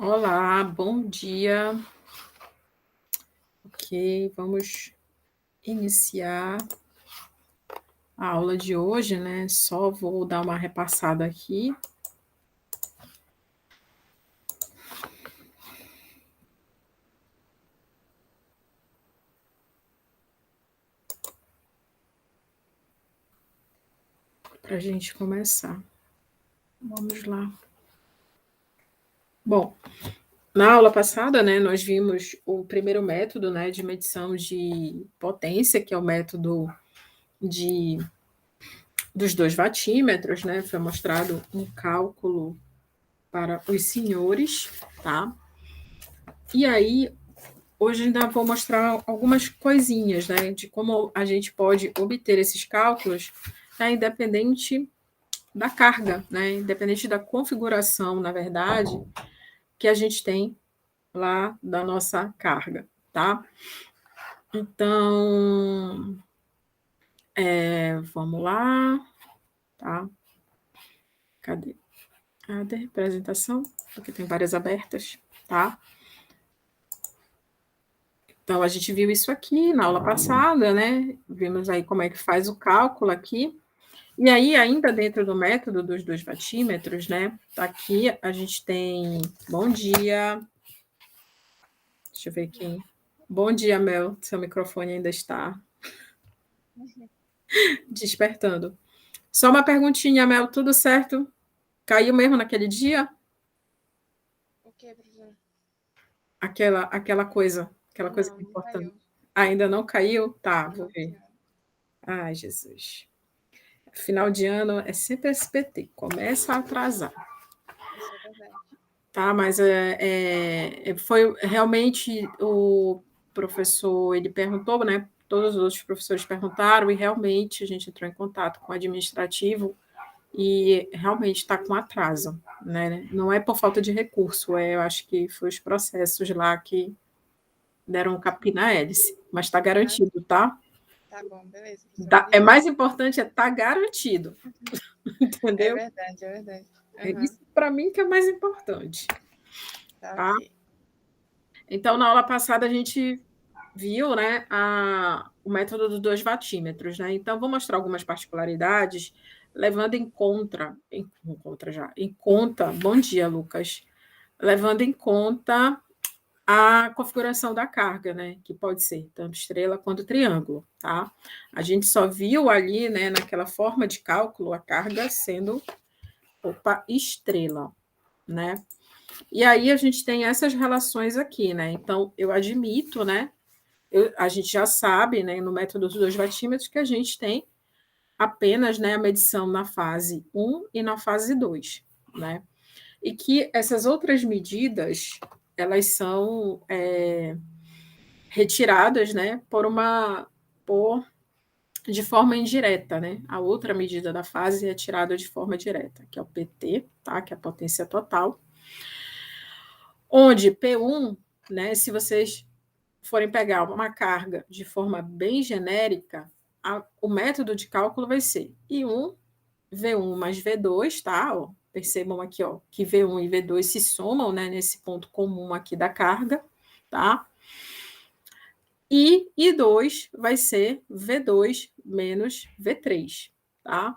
Olá, bom dia. Ok, vamos iniciar a aula de hoje, né? Só vou dar uma repassada aqui. Para a gente começar. Vamos lá. Bom, na aula passada, né, nós vimos o primeiro método, né, de medição de potência, que é o método de dos 2 watímetros, né? Foi mostrado um cálculo para os senhores, tá? E aí, hoje ainda vou mostrar algumas coisinhas, né, de como a gente pode obter esses cálculos, né, independente da carga, né, independente da configuração, na verdade, que a gente tem lá da nossa carga, tá? Então, vamos lá, tá? Cadê? Cadê a apresentação? Porque tem várias abertas, tá? Então, a gente viu isso aqui na aula passada, né? Vimos aí como é que faz o cálculo aqui. E aí, ainda dentro do método dos 2 watímetros, né? Aqui a gente tem. Bom dia. Deixa eu ver quem. Bom dia, Mel. Seu microfone ainda está despertando. Só uma perguntinha, Mel. Tudo certo? Caiu mesmo naquele dia? O que, professor? Aquela coisa Não, não importante. caiu. Ainda não caiu? Tá, vou Não, ver. senhora. Ai, Jesus. Final de ano é sempre SPT. Começa a atrasar. Isso é verdade. Tá, mas foi realmente o professor, ele perguntou, né? Todos os outros professores perguntaram, e realmente a gente entrou em contato com o administrativo e realmente está com atraso, né? Não é por falta de recurso, eu acho que foi os processos lá que deram um capim na hélice, mas está Ah, garantido, tá? tá bom, beleza, professor. É Obrigada. mais importante estar garantido, É entendeu? verdade, é verdade. É Aham, isso para mim que é mais importante, tá tá? ok. Então, na aula passada, a gente viu, né, o método dos 2 watímetros, né? Então, vou mostrar algumas particularidades, levando em conta, bom dia, Lucas, levando em conta a configuração da carga, né? Que pode ser tanto estrela quanto triângulo, tá? A gente só viu ali, né, naquela forma de cálculo, a carga sendo, estrela, né? E aí a gente tem essas relações aqui, né? Então, eu admito, né? A gente já sabe, né, no método dos 2 watímetros, que a gente tem apenas, né, a medição na fase 1 e na fase 2, né? E que essas outras medidas, elas são retiradas, né, de forma indireta, né? A outra medida da fase é tirada de forma direta, que é o PT, tá? Que é a potência total, onde P1, né, se vocês forem pegar uma carga de forma bem genérica, o método de cálculo vai ser I1, V1 mais V2, tá? Ó, percebam aqui, ó, que V1 e V2 se somam, né, nesse ponto comum aqui da carga, tá? E I2 vai ser V2 menos V3, tá?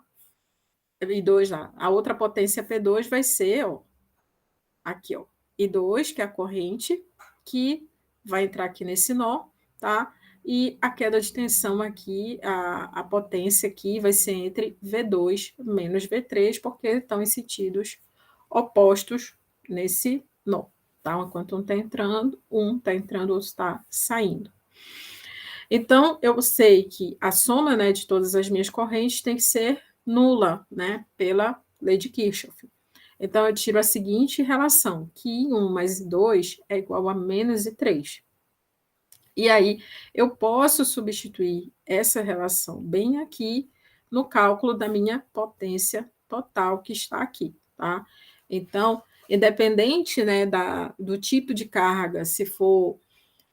I2 lá. A outra potência P2 vai ser, ó, aqui, ó, I2, que é a corrente, que vai entrar aqui nesse nó, tá? E a queda de tensão aqui, a potência aqui vai ser entre V2 menos V3, porque estão em sentidos opostos nesse nó, tá? Enquanto um está entrando, o outro está saindo. Então, eu sei que a soma, né, de todas as minhas correntes tem que ser nula, né, pela lei de Kirchhoff. Então, eu tiro a seguinte relação, que I1 mais I2 é igual a menos I3. E aí, eu posso substituir essa relação bem aqui no cálculo da minha potência total que está aqui, tá? Então, independente, né, do tipo de carga, se for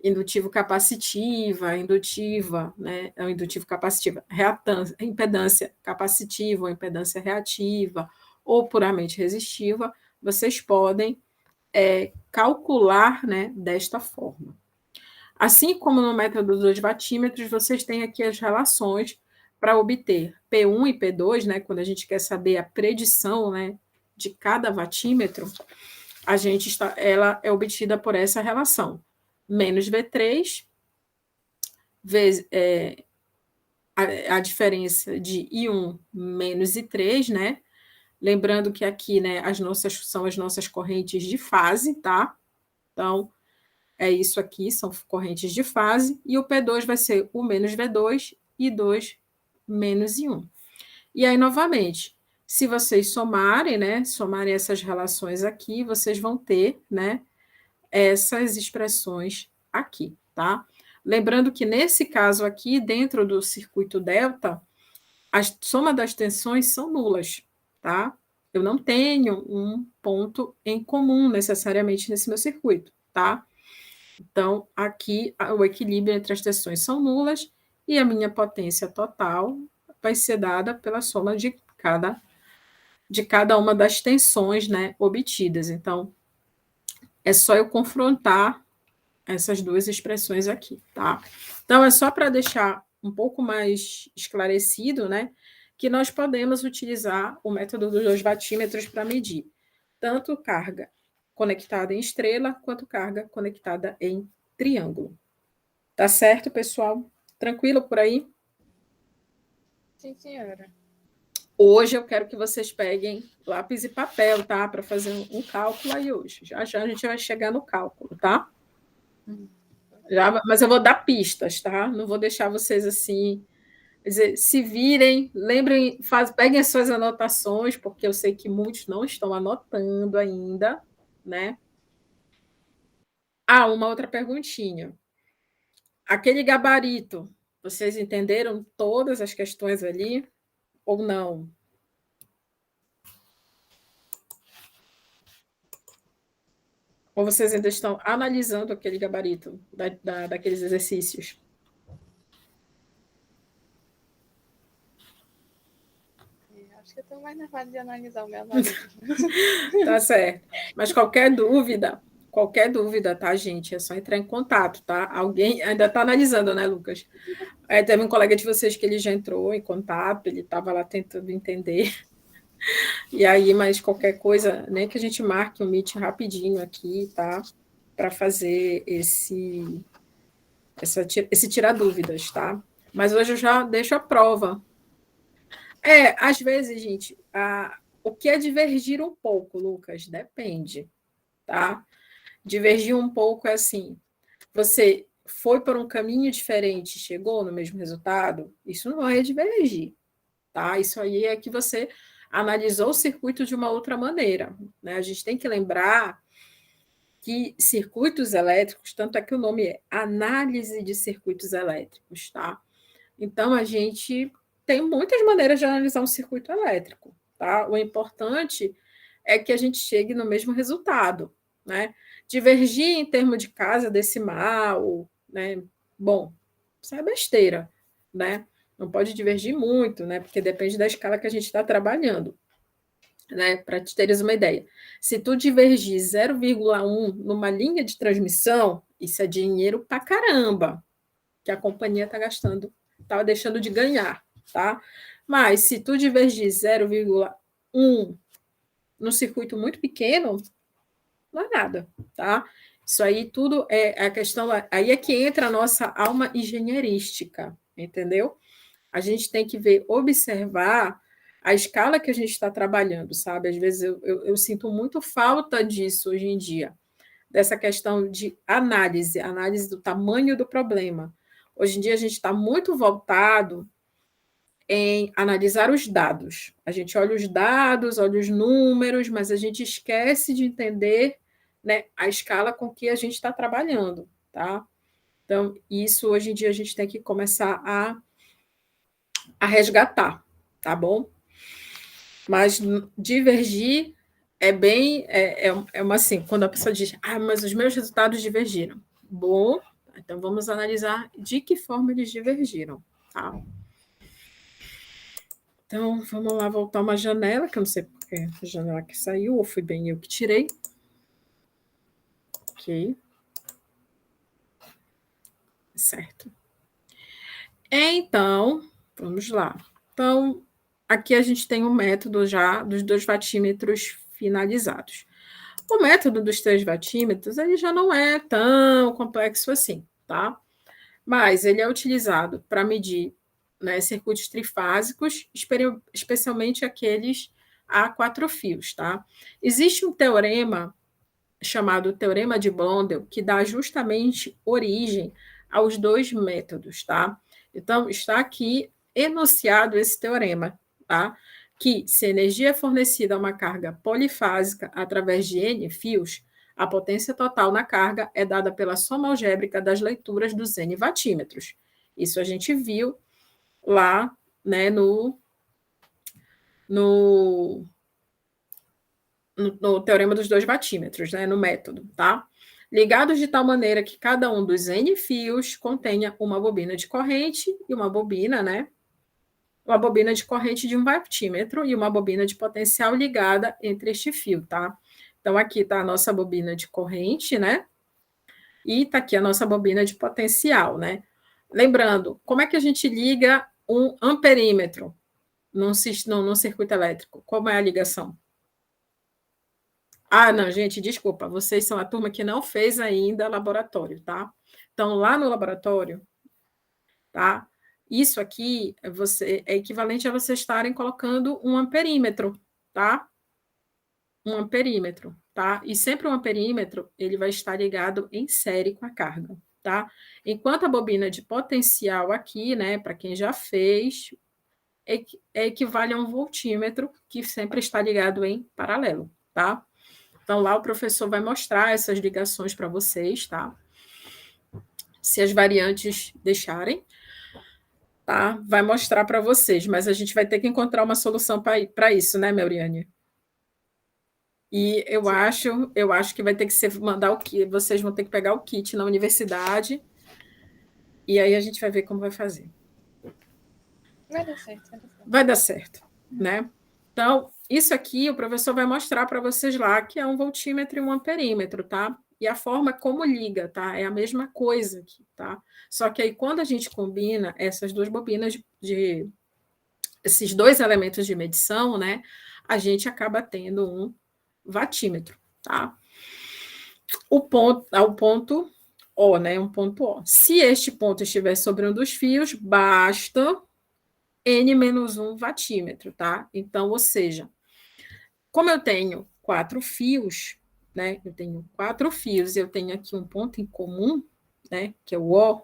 indutivo capacitiva, indutiva, né, ou indutivo capacitiva, reatância, impedância capacitiva ou impedância reativa, ou puramente resistiva, vocês podem calcular, né, desta forma. Assim como no método dos vatímetros, vocês têm aqui as relações para obter P1 e P2, né, quando a gente quer saber a predição, né, de cada vatímetro, ela é obtida por essa relação. Menos V3 vezes a diferença de I1 menos I3, né? Lembrando que aqui, né, são as nossas correntes de fase, tá? Então, é isso aqui, são correntes de fase, e o P2 vai ser o menos V2 e 2 menos I1. E aí, novamente, se vocês somarem, né, somarem essas relações aqui, vocês vão ter, né, essas expressões aqui, tá? Lembrando que nesse caso aqui, dentro do circuito delta, a soma das tensões são nulas, tá? Eu não tenho um ponto em comum necessariamente nesse meu circuito, tá? Então, aqui o equilíbrio entre as tensões são nulas e a minha potência total vai ser dada pela soma de cada uma das tensões, né, obtidas. Então, é só eu confrontar essas duas expressões aqui, tá? Então, é só para deixar um pouco mais esclarecido, né, que nós podemos utilizar o método dos 2 vatímetros para medir tanto carga conectada em estrela quanto carga conectada em triângulo. Tá certo, pessoal? Tranquilo por aí? Sim, senhora. Hoje eu quero que vocês peguem lápis e papel, tá? Para fazer um cálculo aí hoje. Já já a gente vai chegar no cálculo, tá? Mas eu vou dar pistas, tá? Não vou deixar vocês assim. Quer dizer, se virem, lembrem, peguem as suas anotações, porque eu sei que muitos não estão anotando ainda, né? Ah, uma outra perguntinha. Aquele gabarito, vocês entenderam todas as questões ali ou não? Ou vocês ainda estão analisando aquele gabarito daqueles exercícios? Acho que eu estou mais nervosa de analisar o meu analista. Tá certo. Mas qualquer dúvida, tá, gente? É só entrar em contato, tá? Alguém ainda está analisando, né, Lucas? Teve um colega de vocês que ele já entrou em contato, ele estava lá tentando entender. E aí, mas qualquer coisa, nem que a gente marque um meet rapidinho aqui, tá? Para fazer esse tirar dúvidas, tá? Mas hoje eu já deixo a prova. Às vezes, gente, o que é divergir um pouco, Lucas? Depende, tá? Divergir um pouco é assim, você foi por um caminho diferente, chegou no mesmo resultado, isso não é divergir, tá? Isso aí é que você analisou o circuito de uma outra maneira, né? A gente tem que lembrar que circuitos elétricos, tanto é que o nome é análise de circuitos elétricos, tá? Então, a gente tem muitas maneiras de analisar um circuito elétrico, tá? O importante é que a gente chegue no mesmo resultado, né? Divergir em termos de casa decimal, né? Bom, isso é besteira, né? Não pode divergir muito, né? Porque depende da escala que a gente está trabalhando, né? Para te teres uma ideia. Se tu divergir 0,1 numa linha de transmissão, isso é dinheiro para caramba que a companhia está gastando, está deixando de ganhar, tá? Mas se tu divergir 0,1 num circuito muito pequeno, não é nada, tá? Isso aí tudo é a questão, aí é que entra a nossa alma engenheirística, entendeu? A gente tem que ver, observar a escala que a gente está trabalhando, sabe? Às vezes eu sinto muito falta disso hoje em dia, dessa questão de análise do tamanho do problema. Hoje em dia a gente está muito voltado em analisar os dados. A gente olha os dados, olha os números, mas a gente esquece de entender, né, a escala com que a gente está trabalhando, tá? Então, isso hoje em dia a gente tem que começar a resgatar, tá bom? Mas divergir é uma assim, quando a pessoa diz, mas os meus resultados divergiram. Bom, então vamos analisar de que forma eles divergiram, tá? Então, vamos lá voltar uma janela, que eu não sei porque a janela que saiu, ou foi bem eu que tirei. Ok. Certo. Então, vamos lá. Então, aqui a gente tem o método já dos 2 vatímetros finalizados. O método dos 3 vatímetros, ele já não é tão complexo assim, tá? Mas ele é utilizado para medir, né, circuitos trifásicos, especialmente aqueles a 4 fios, tá? Existe um teorema chamado Teorema de Blondel, que dá justamente origem aos 2 métodos, tá? Então, está aqui enunciado esse teorema, tá? Que se a energia é fornecida a uma carga polifásica através de N fios, a potência total na carga é dada pela soma algébrica das leituras dos N vatímetros. Isso a gente viu lá, né, no, no teorema dos 2 vatímetros, né, no método, tá? Ligados de tal maneira que cada um dos N fios contenha uma bobina de corrente e uma bobina, né? Uma bobina de corrente de 1 vatímetro e uma bobina de potencial ligada entre este fio, tá? Então, aqui está a nossa bobina de corrente, né? E está aqui a nossa bobina de potencial, né? Lembrando, como é que a gente liga um amperímetro num circuito elétrico? Como é a ligação? Ah, não, gente, desculpa, vocês são a turma que não fez ainda laboratório, tá? Então, lá no laboratório, tá? Isso aqui é equivalente a vocês estarem colocando um amperímetro, tá? Um amperímetro, tá? E sempre um amperímetro, ele vai estar ligado em série com a carga, tá? Enquanto a bobina de potencial aqui, né, para quem já fez, equivale a um voltímetro que sempre está ligado em paralelo, tá? Então, lá o professor vai mostrar essas ligações para vocês, tá? Se as variantes deixarem, tá? Vai mostrar para vocês, mas a gente vai ter que encontrar uma solução para isso, né, Meuriane? E eu acho que vai ter que ser mandar o kit, vocês vão ter que pegar o kit na universidade, e aí a gente vai ver como vai fazer. Vai dar certo, vai dar certo. Vai dar certo, né? Então, isso aqui o professor vai mostrar para vocês lá, que é um voltímetro e um amperímetro, tá? E a forma como liga, tá? É a mesma coisa aqui, tá? Só que aí, quando a gente combina essas 2 bobinas esses 2 elementos de medição, né? A gente acaba tendo um vatímetro, tá? O ponto O, né? Um ponto O. Se este ponto estiver sobre um dos fios, basta N menos 1 vatímetro, tá? Então, ou seja, como eu tenho 4 fios, né? Eu tenho 4 fios e eu tenho aqui um ponto em comum, né? Que é o O.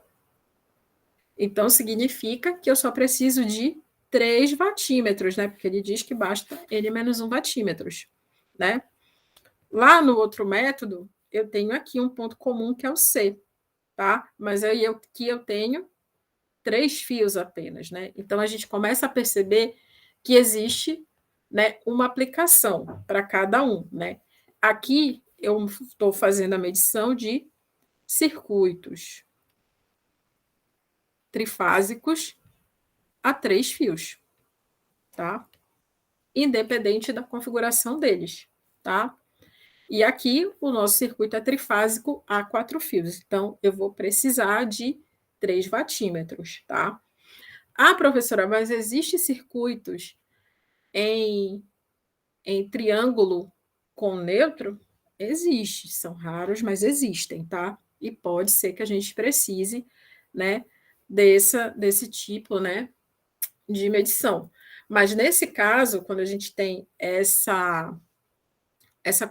Então, significa que eu só preciso de 3 vatímetros, né? Porque ele diz que basta N menos 1 vatímetros, né? Lá no outro método, eu tenho aqui um ponto comum que é o C, tá? Mas aí aqui eu tenho 3 fios apenas, né? Então, a gente começa a perceber que existe, né, uma aplicação para cada um, né? Aqui eu estou fazendo a medição de circuitos trifásicos a 3 fios, tá? Independente da configuração deles, tá? E aqui o nosso circuito é trifásico a 4 fios, então eu vou precisar de 3 vatímetros, tá? Ah, professora, mas existem circuitos em triângulo com neutro? Existe, são raros, mas existem, tá? E pode ser que a gente precise, né, desse tipo, né, de medição. Mas nesse caso, quando a gente tem essa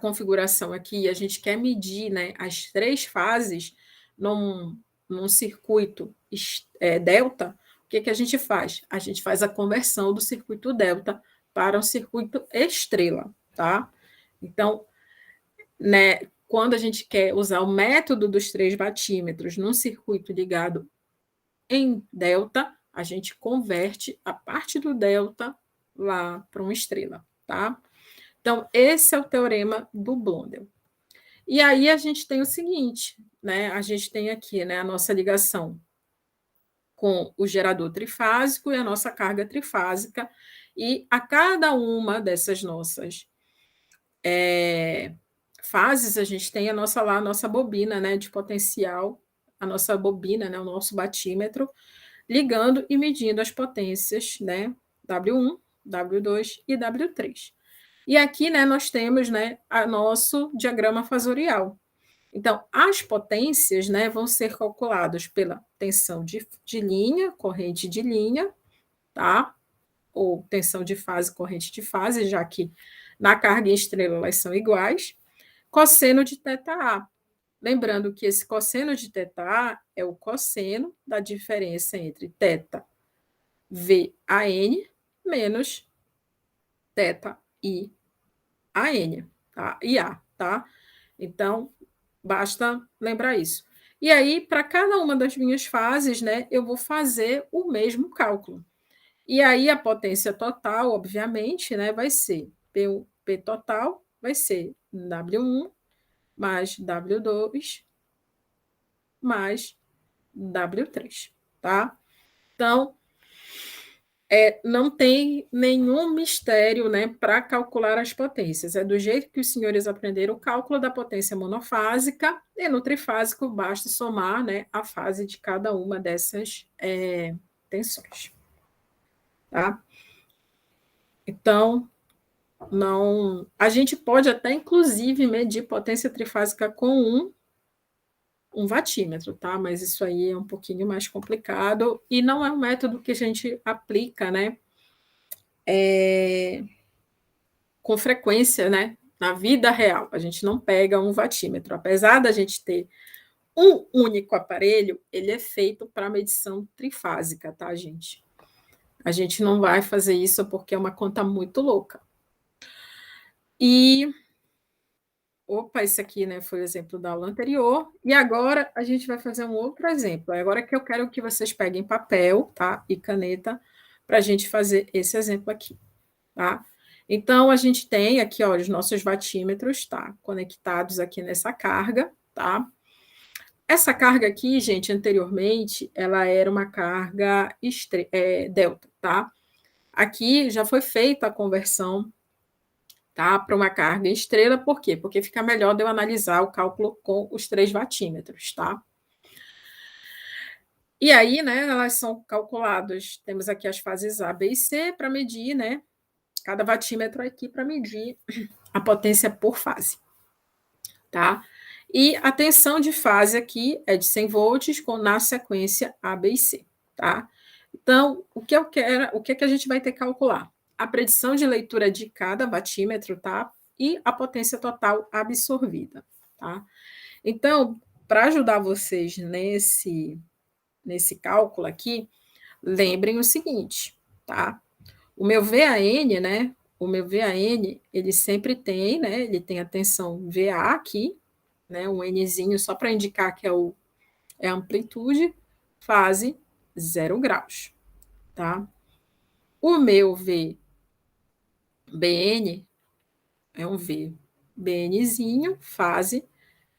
configuração aqui, a gente quer medir, né, as 3 fases num circuito delta, o que a gente faz? A gente faz a conversão do circuito delta para um circuito estrela, tá? Então, né, quando a gente quer usar o método dos 3 vatímetros num circuito ligado em delta, a gente converte a parte do delta lá para uma estrela, tá? Então, esse é o teorema do Blondel. E aí a gente tem o seguinte, né? A gente tem aqui, né, a nossa ligação com o gerador trifásico e a nossa carga trifásica, e a cada uma dessas nossas fases, a gente tem a nossa bobina, né, de potencial, a nossa bobina, né, o nosso batímetro, ligando e medindo as potências, né, W1, W2 e W3. E aqui, né, nós temos, né, o nosso diagrama fasorial. Então, as potências, né, vão ser calculadas pela tensão de linha, corrente de linha, tá? Ou tensão de fase, corrente de fase, já que na carga em estrela elas são iguais. Cosseno de θA. Lembrando que esse cosseno de θA é o cosseno da diferença entre θ VAN menos θ IAN, tá? IA, tá? Então, basta lembrar isso. E aí, para cada uma das minhas fases, né, eu vou fazer o mesmo cálculo. E aí, a potência total, obviamente, né, vai ser P total, vai ser W1 mais W2 mais W3, tá? Então, não tem nenhum mistério, né, para calcular as potências. É do jeito que os senhores aprenderam o cálculo da potência monofásica, e no trifásico basta somar, né, a fase de cada uma dessas tensões. Tá? Então, não. A gente pode até, inclusive, medir potência trifásica com um vatímetro, tá? Mas isso aí é um pouquinho mais complicado e não é um método que a gente aplica, né? Com frequência, né? Na vida real, a gente não pega um vatímetro. Apesar da gente ter um único aparelho, ele é feito para medição trifásica, tá, gente? A gente não vai fazer isso porque é uma conta muito louca. E opa, esse aqui, né, foi o exemplo da aula anterior. E agora a gente vai fazer um outro exemplo. Agora que eu quero que vocês peguem papel, tá, e caneta para a gente fazer esse exemplo aqui, tá? Então a gente tem aqui, ó, os nossos vatímetros, tá, conectados aqui nessa carga, tá? Essa carga aqui, gente, anteriormente, ela era uma carga delta, tá? Aqui já foi feita a conversão, tá, para uma carga em estrela, por quê? Porque fica melhor de eu analisar o cálculo com os 3 vatímetros, tá? E aí, né, elas são calculadas, temos aqui as fases A, B e C para medir, né, cada vatímetro aqui para medir a potência por fase, tá? E a tensão de fase aqui é de 100 volts na sequência A, B e C, tá? Então, o que eu quero, o que é que a gente vai ter que calcular? A predição de leitura de cada vatímetro, tá? E a potência total absorvida, tá? Então, para ajudar vocês nesse cálculo aqui, lembrem o seguinte, tá? O meu VAN, né? O meu VAN, ele sempre tem, né? Ele tem a tensão VA aqui, né? Um Nzinho só para indicar que é a amplitude, fase 0 graus, tá? O meu VBN é um VBNzinho, fase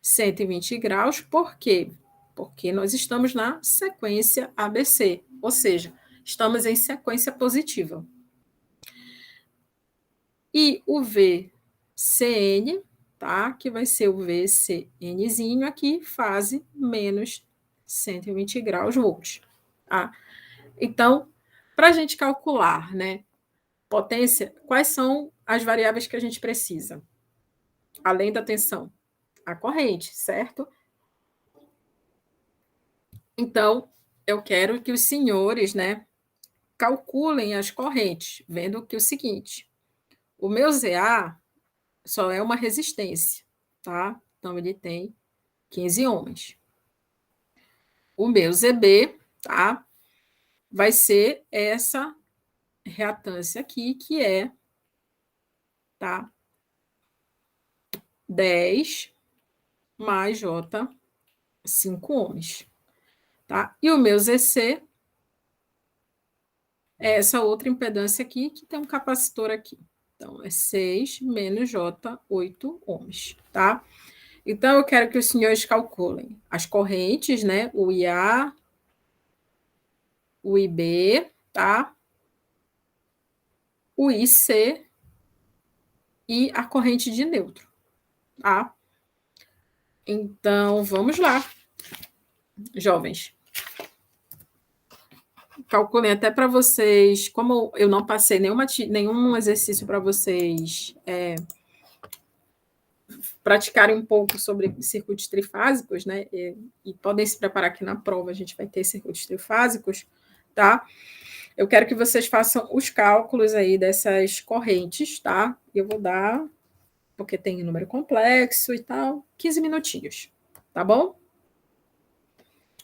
120 graus, por quê? Porque nós estamos na sequência ABC, ou seja, estamos em sequência positiva. E o VCN, tá? Que vai ser o VCNzinho aqui, fase menos 120 graus volts, tá? Então, para a gente calcular, né, potência, quais são as variáveis que a gente precisa? Além da tensão, a corrente, certo? Então, eu quero que os senhores, né, calculem as correntes, vendo que o seguinte, o meu ZA só é uma resistência, tá? Então, ele tem 15 ohms. O meu ZB, tá? Vai ser essa reatância aqui, que é, tá? 10 mais J, 5 ohms, tá? E o meu ZC é essa outra impedância aqui, que tem um capacitor aqui. Então, é 6 menos J, 8 ohms, tá? Então, eu quero que os senhores calculem as correntes, né? O IA, o IB, tá? O IC e a corrente de neutro, tá? Então, vamos lá, jovens. Calculem até para vocês, como eu não passei nenhum exercício para vocês praticarem um pouco sobre circuitos trifásicos, né? E podem se preparar que na prova a gente vai ter circuitos trifásicos, tá? Eu quero que vocês façam os cálculos aí dessas correntes, tá? Eu vou dar, porque tem número complexo e tal, 15 minutinhos, tá bom?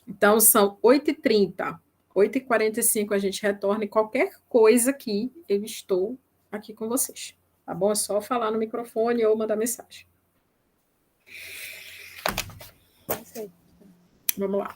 Então, são 8h30, 8h45 a gente retorna e qualquer coisa aqui, eu estou aqui com vocês, tá bom? É só falar no microfone ou mandar mensagem. Vamos lá.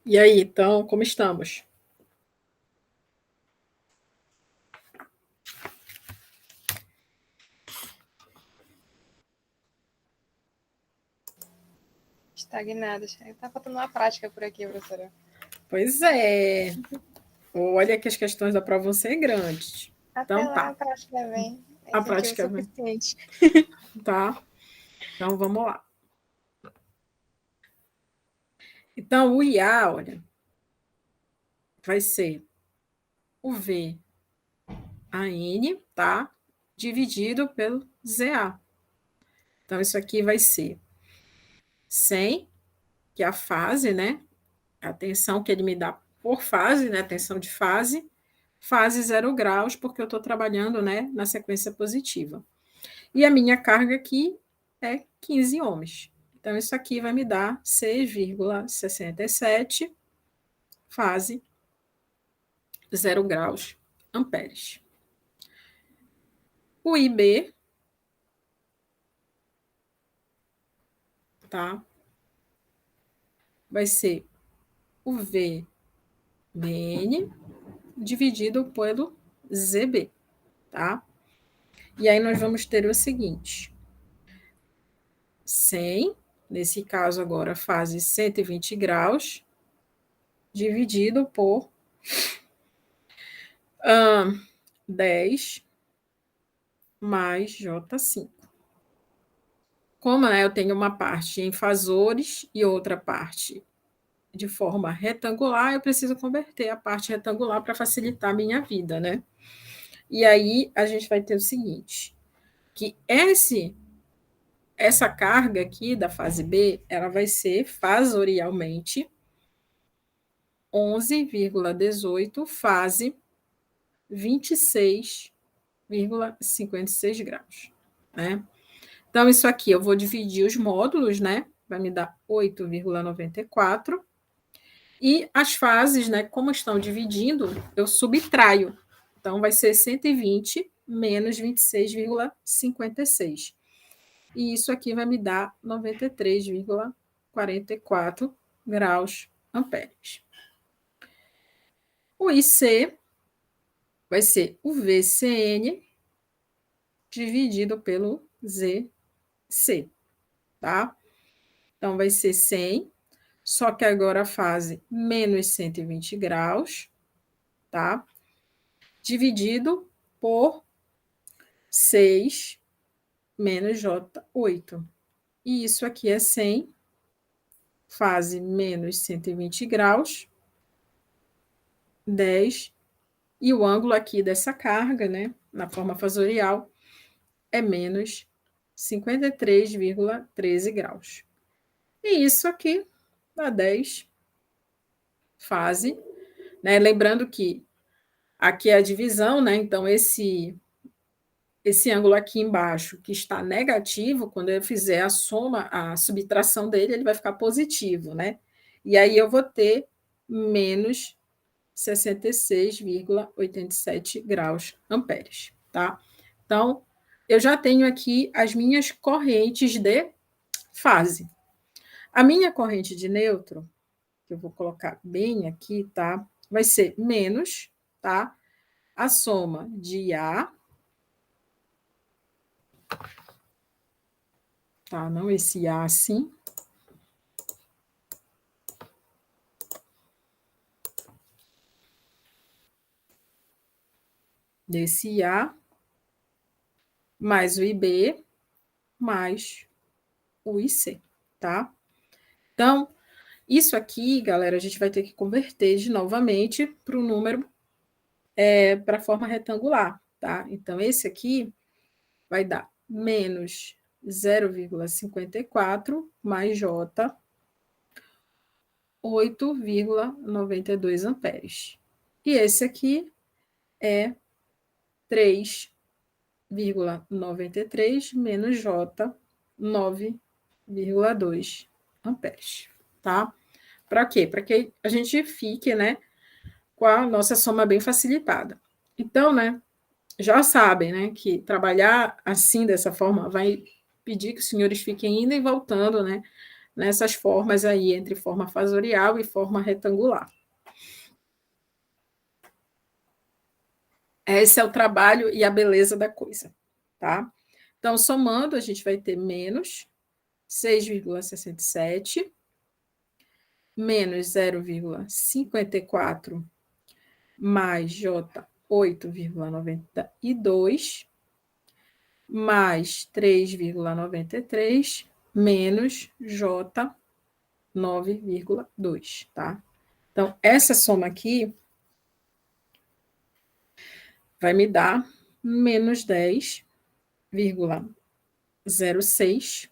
E aí, então, como estamos? Estagnada. Tá faltando uma prática por aqui, professora. Pois é. Olha que as questões da prova vão ser grandes. Até Então, lá a tá. prática vem. É A incentivo prática, suficiente. tá? Então, vamos lá. Então, o IA, olha, vai ser o V a N, tá? Dividido pelo ZA. Então, isso aqui vai ser 100, que é a fase, né? A tensão que ele me dá por fase, né? Tensão de fase 0 graus, porque eu estou trabalhando, né, na sequência positiva. E a minha carga aqui é 15 ohms. Então, isso aqui vai me dar 6,67 fase 0 graus amperes. O IB, tá? Vai ser o VBN dividido pelo ZB, tá? E aí nós vamos ter o seguinte: 100, nesse caso agora fase 120 graus, dividido por 10 mais J5. Como, né, eu tenho uma parte em fasores e outra parte de forma retangular, eu preciso converter a parte retangular para facilitar a minha vida, né? E aí a gente vai ter o seguinte, que essa carga aqui da fase B, ela vai ser fasorialmente 11,18 fase 26,56 graus, né? Então, isso aqui eu vou dividir os módulos, né? Vai me dar 8,94. E as fases, né? Como estão dividindo, eu subtraio. Então, vai ser 120 menos 26,56. E isso aqui vai me dar 93,44 graus amperes. O IC vai ser o VCN dividido pelo ZC, tá? Então, vai ser 100, só que agora a fase menos 120 graus, tá? Dividido por 6 menos J8. E isso aqui é 100, fase menos 120 graus, 10, e o ângulo aqui dessa carga, né, na forma fasorial, é menos 53,13 graus. E isso aqui dá 10 fase, né? Lembrando que aqui é a divisão, né? Então, esse ângulo aqui embaixo, que está negativo, quando eu fizer a soma, a subtração dele, ele vai ficar positivo, né? E aí eu vou ter menos 66,87 graus amperes, tá? Então, eu já tenho aqui as minhas correntes de fase. A minha corrente de nêutron, que eu vou colocar bem aqui, tá? Vai ser menos, tá? A soma de A, tá? Não esse A assim. Desse A, mais o IB, mais o IC, tá? Então, isso aqui, galera, a gente vai ter que converter de novamente para o número, para a forma retangular, tá? Então, esse aqui vai dar menos 0,54 mais J, 8,92 amperes. E esse aqui é 3,93 menos J, 9,2 amperes, tá? Para quê? Para que a gente fique, né, com a nossa soma bem facilitada. Então, né, já sabem, né, que trabalhar assim, dessa forma, vai pedir que os senhores fiquem indo e voltando, né, nessas formas aí, entre forma fasorial e forma retangular. Esse é o trabalho e a beleza da coisa, tá? Então, somando, a gente vai ter menos 6,67, menos 0,54, mais J 8,92, mais 3,93, menos J 9,2, tá? Então, essa soma aqui vai me dar menos 10,06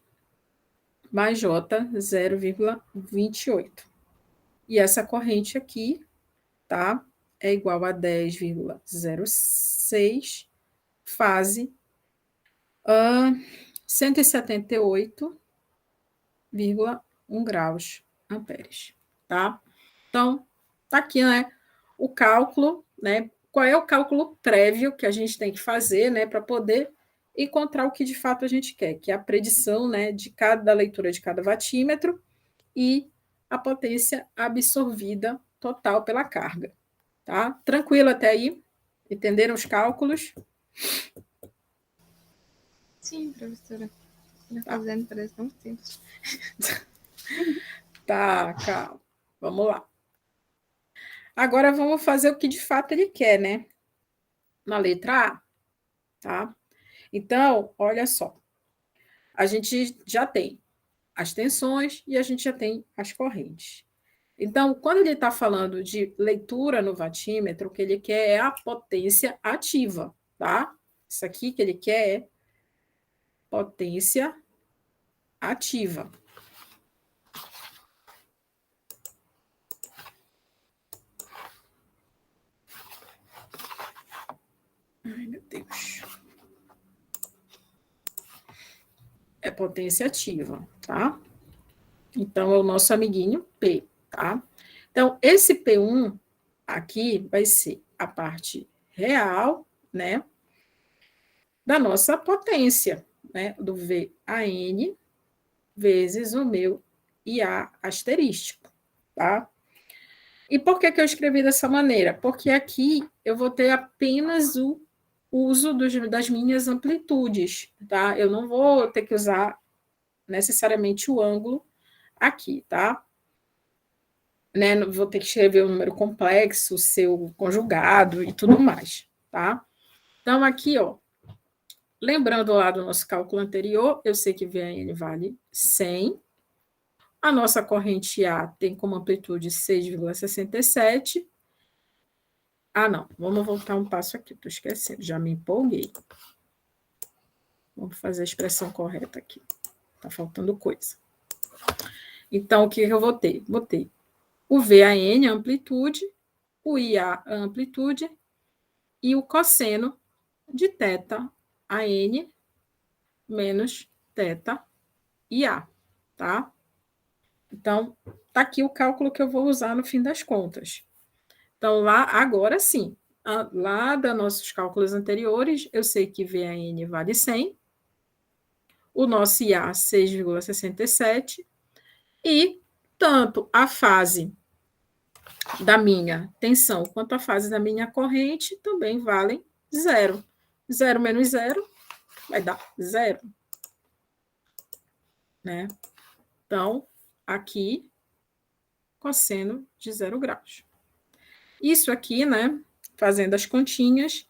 mais J 0,28. E essa corrente aqui, tá? É igual a 10,06 fase 178,1 graus amperes, tá? Então, tá aqui, né, o cálculo, né? Qual é o cálculo prévio que a gente tem que fazer, né, para poder encontrar o que de fato a gente quer, que é a predição, né, da leitura de cada watímetro e a potência absorvida total pela carga, tá? Tranquilo até aí? Entenderam os cálculos? Sim, professora. Fazendo parece tão simples. Tá, calma. Vamos lá. Agora vamos fazer o que de fato ele quer, né? Na letra A, tá? Então, olha só. A gente já tem as tensões e a gente já tem as correntes. Então, quando ele está falando de leitura no watímetro, o que ele quer é a potência ativa, tá? Isso aqui que ele quer é potência ativa. Ai, meu Deus. É potência ativa, tá? Então, é o nosso amiguinho P, tá? Então, esse P1 aqui vai ser a parte real, né, da nossa potência, né, do VAN vezes o meu IA asterístico, tá? E por que eu escrevi dessa maneira? Porque aqui eu vou ter apenas o uso das minhas amplitudes, tá? Eu não vou ter que usar necessariamente o ângulo aqui, tá? Né? Não vou ter que escrever um número complexo, seu conjugado e tudo mais, tá? Então, aqui, ó, lembrando lá do nosso cálculo anterior, eu sei que VN vale 100. A nossa corrente A tem como amplitude 6,67. Ah, não. Vamos voltar um passo aqui. Estou esquecendo. Já me empolguei. Vamos fazer a expressão correta aqui. Está faltando coisa. Então, o que eu vou ter? Vou ter o VAN, a amplitude, o IA, a amplitude, e o cosseno de θ AN menos θ IA, tá? Então, tá aqui o cálculo que eu vou usar no fim das contas. Então, lá, agora sim, lá dos nossos cálculos anteriores, eu sei que VAN vale 100, o nosso IA 6,67, e tanto a fase da minha tensão quanto a fase da minha corrente também valem zero. 0 menos 0 vai dar 0. Né? Então, aqui, cosseno de 0 graus. Isso aqui, né, fazendo as continhas,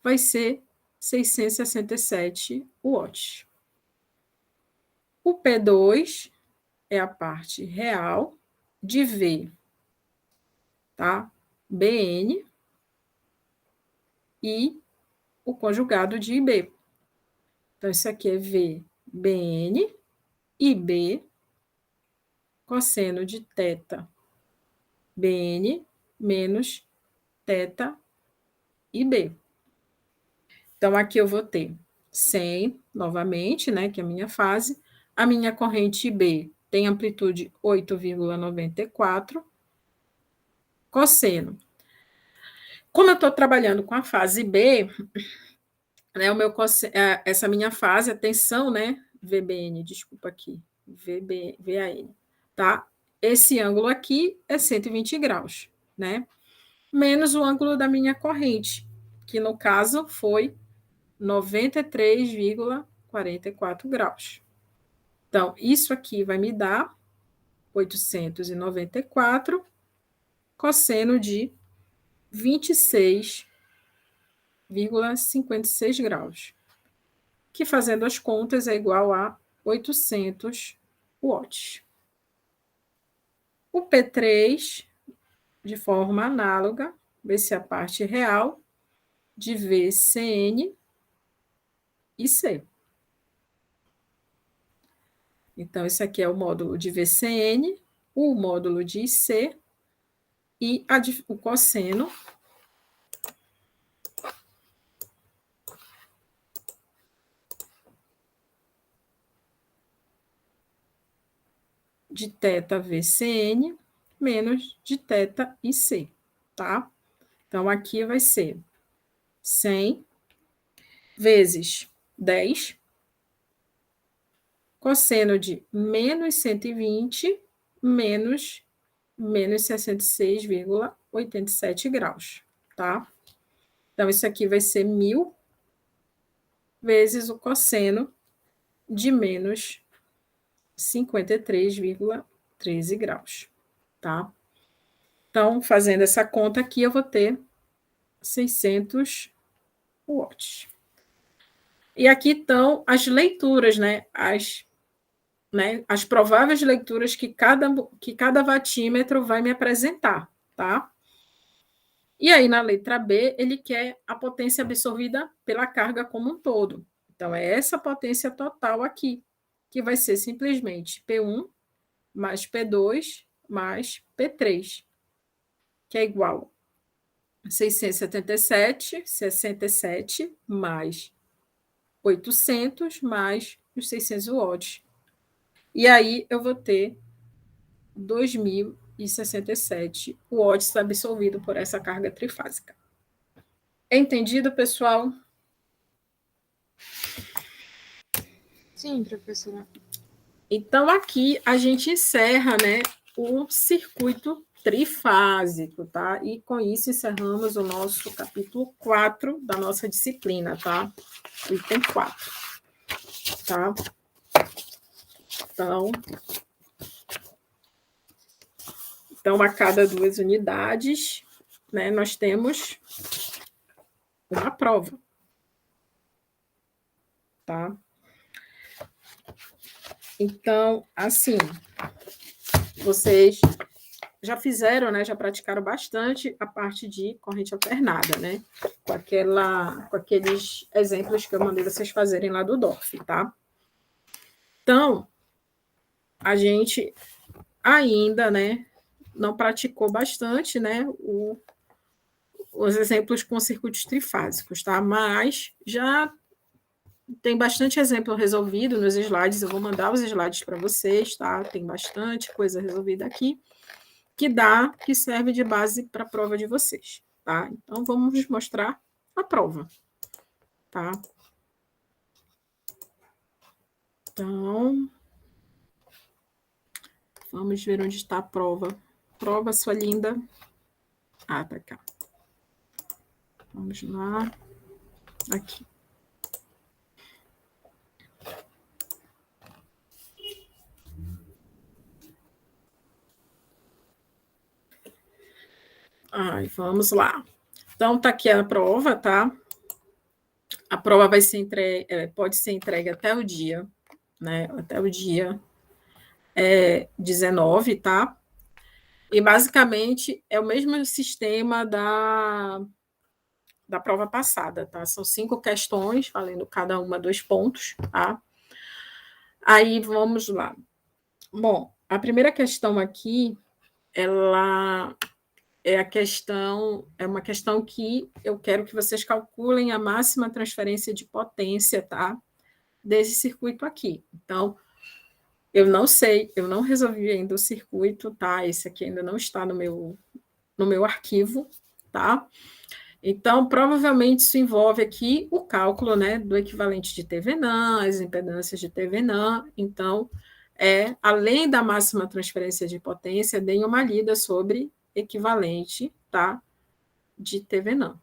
vai ser 667 watts. O P2 é a parte real de V, tá? BN e o conjugado de IB. Então, isso aqui é V, BN, IB, cosseno de θ, BN, menos θ, IB. Então, aqui eu vou ter 100, novamente, né, que é a minha fase. A minha corrente IB tem amplitude 8,94. Cosseno. Como eu estou trabalhando com a fase B, né, essa minha fase, a tensão, né, VBN, desculpa aqui, VAN. tá? Esse ângulo aqui é 120 graus, né? Menos o ângulo da minha corrente, que no caso foi 93,44 graus. Então, isso aqui vai me dar 894 cosseno de 26,56 graus, que fazendo as contas é igual a 800 watts. O P3, de forma análoga, vai ser a parte real de VCN e C. Então, esse aqui é o módulo de VCN, o módulo de IC e o cosseno de θ VCN menos de θ IC, tá? Então, aqui vai ser 100 vezes 10 cosseno de menos 120 menos 66,87 graus, tá? Então, isso aqui vai ser 1000 vezes o cosseno de menos 53,13 graus, tá? Então, fazendo essa conta aqui, eu vou ter 600 watts. E aqui estão as leituras, né? As prováveis leituras que cada watímetro vai me apresentar, tá? E aí, na letra B, ele quer a potência absorvida pela carga como um todo. Então, é essa potência total aqui, que vai ser simplesmente P1 mais P2 mais P3, que é igual a 677 mais 800 mais os 600 watts. E aí eu vou ter 2.067 watts absorvido por essa carga trifásica. Entendido, pessoal? Sim, professora. Então, aqui a gente encerra, né, o circuito trifásico, tá? E com isso encerramos o nosso capítulo 4 da nossa disciplina, tá? O item 4, tá? Então, a cada 2 unidades, né, nós temos uma prova, tá? Então, assim, vocês já fizeram, né, já praticaram bastante a parte de corrente alternada, né? Com aqueles exemplos que eu mandei vocês fazerem lá do DORF, tá? Então, a gente ainda, né, não praticou bastante, né, os exemplos com circuitos trifásicos, tá? Mas já tem bastante exemplo resolvido nos slides, eu vou mandar os slides para vocês, tá? Tem bastante coisa resolvida aqui, que serve de base para a prova de vocês, tá? Então, vamos mostrar a prova, tá? Então, vamos ver onde está a prova. Prova, sua linda. Ah, tá cá. Vamos lá. Aqui. Ai, vamos lá. Então, tá aqui a prova, tá? A prova vai ser pode ser entregue até o dia, né? Até o dia 19, tá? E basicamente é o mesmo sistema da prova passada, tá? São 5 questões, valendo cada uma 2 pontos, tá? Aí vamos lá. Bom, a primeira questão aqui, ela é uma questão que eu quero que vocês calculem a máxima transferência de potência, tá? Desse circuito aqui. Então, eu não sei, eu não resolvi ainda o circuito, tá? Esse aqui ainda não está no meu arquivo, tá? Então, provavelmente isso envolve aqui o cálculo, né, do equivalente de Thevenin, as impedâncias de Thevenin. Então, além da máxima transferência de potência, deem uma lida sobre equivalente, tá? De TVNAM.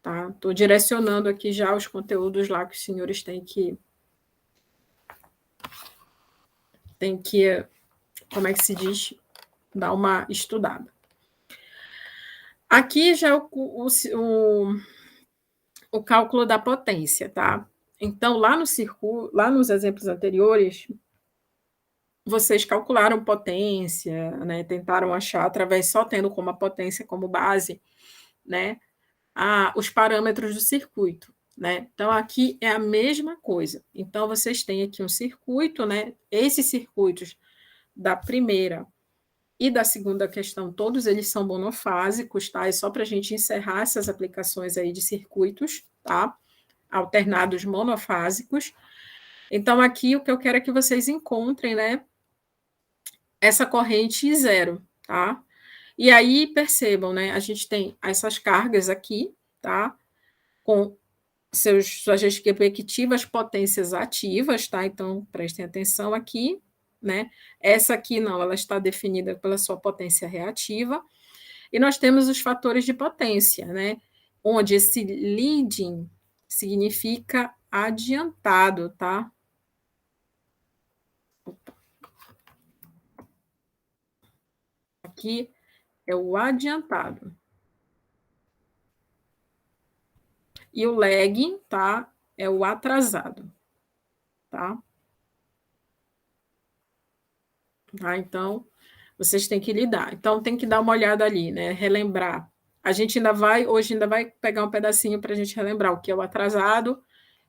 Tá? Estou direcionando aqui já os conteúdos lá que os senhores têm que, como é que se diz? Dar uma estudada. Aqui já é o cálculo da potência, tá? Então, lá nos exemplos anteriores, vocês calcularam potência, né? Tentaram achar através só tendo como a potência como base, né? Os parâmetros do circuito, né? Então, aqui é a mesma coisa. Então, vocês têm aqui um circuito, né? Esses circuitos da primeira e da segunda questão, todos eles são monofásicos, tá? É só para a gente encerrar essas aplicações aí de circuitos, tá? Alternados monofásicos. Então, aqui o que eu quero é que vocês encontrem, né? Essa corrente zero, tá? E aí, percebam, né? A gente tem essas cargas aqui, tá? Com suas respectivas potências ativas, tá? Então, prestem atenção aqui, né? Essa aqui não, ela está definida pela sua potência reativa. E nós temos os fatores de potência, né? Onde esse leading significa adiantado, tá? Aqui é o adiantado. E o lagging, tá? É o atrasado, tá? Então, vocês têm que lidar. Então, tem que dar uma olhada ali, né? Relembrar. A gente hoje ainda vai pegar um pedacinho para a gente relembrar o que é o atrasado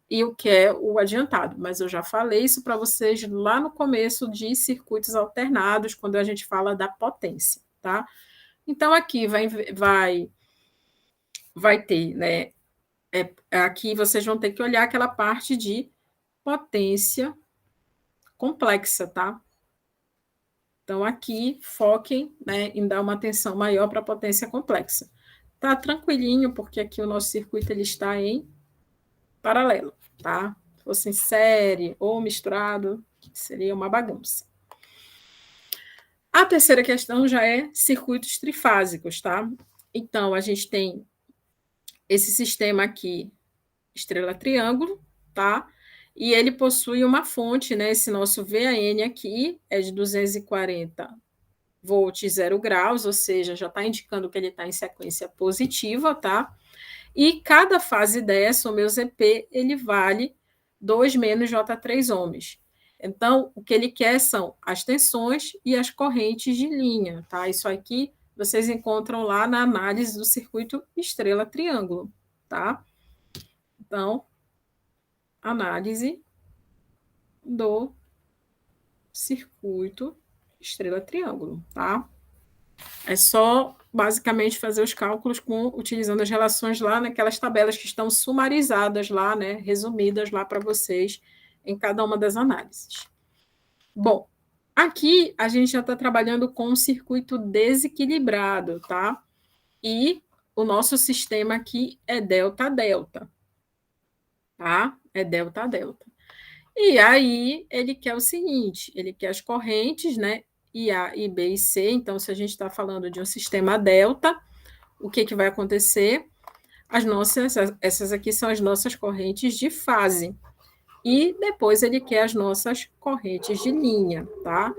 e o que é o adiantado. Mas eu já falei isso para vocês lá no começo de circuitos alternados, quando a gente fala da potência, tá? Então, aqui vai ter, né? Aqui vocês vão ter que olhar aquela parte de potência complexa, tá? Então, aqui, foquem, né, em dar uma atenção maior para a potência complexa. Tá tranquilinho, porque aqui o nosso circuito ele está em paralelo, tá? Se fosse em série ou misturado, seria uma bagunça. A terceira questão já é circuitos trifásicos, tá? Então, a gente tem esse sistema aqui, estrela-triângulo, tá? E ele possui uma fonte, né? Esse nosso VAN aqui é de 240 volts 0 graus, ou seja, já está indicando que ele está em sequência positiva, tá? E cada fase dessa, o meu ZP, ele vale 2 menos J3 ohms. Então, o que ele quer são as tensões e as correntes de linha, tá? Isso aqui vocês encontram lá na análise do circuito estrela-triângulo, tá? Então, análise do circuito estrela-triângulo, tá? É só, basicamente, fazer os cálculos utilizando as relações lá naquelas tabelas que estão sumarizadas lá, né? Resumidas lá para vocês em cada uma das análises. Bom, aqui a gente já está trabalhando com um circuito desequilibrado, tá? E o nosso sistema aqui é delta-delta, tá? É delta-delta. E aí ele quer o seguinte, ele quer as correntes, né? IA e B e C. Então, se a gente está falando de um sistema delta, o que vai acontecer? Essas aqui são as nossas correntes de fase. E depois ele quer as nossas correntes de linha, tá?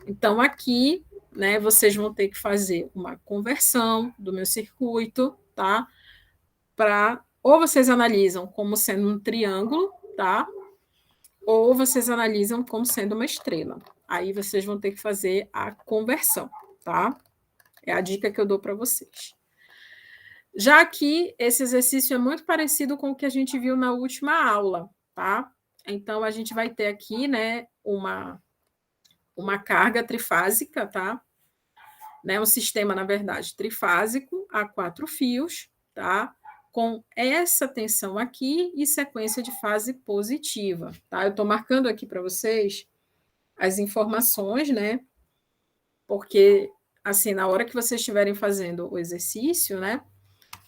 Então, aqui, né, vocês vão ter que fazer uma conversão do meu circuito, tá? Ou vocês analisam como sendo um triângulo, tá? Ou vocês analisam como sendo uma estrela. Aí vocês vão ter que fazer a conversão, tá? É a dica que eu dou para vocês. Já que esse exercício é muito parecido com o que a gente viu na última aula, tá? Então, a gente vai ter aqui, né, uma carga trifásica, tá? Né, um sistema, na verdade, trifásico, a 4 fios, tá? Com essa tensão aqui e sequência de fase positiva, tá? Eu estou marcando aqui para vocês as informações, né? Porque, assim, na hora que vocês estiverem fazendo o exercício, né?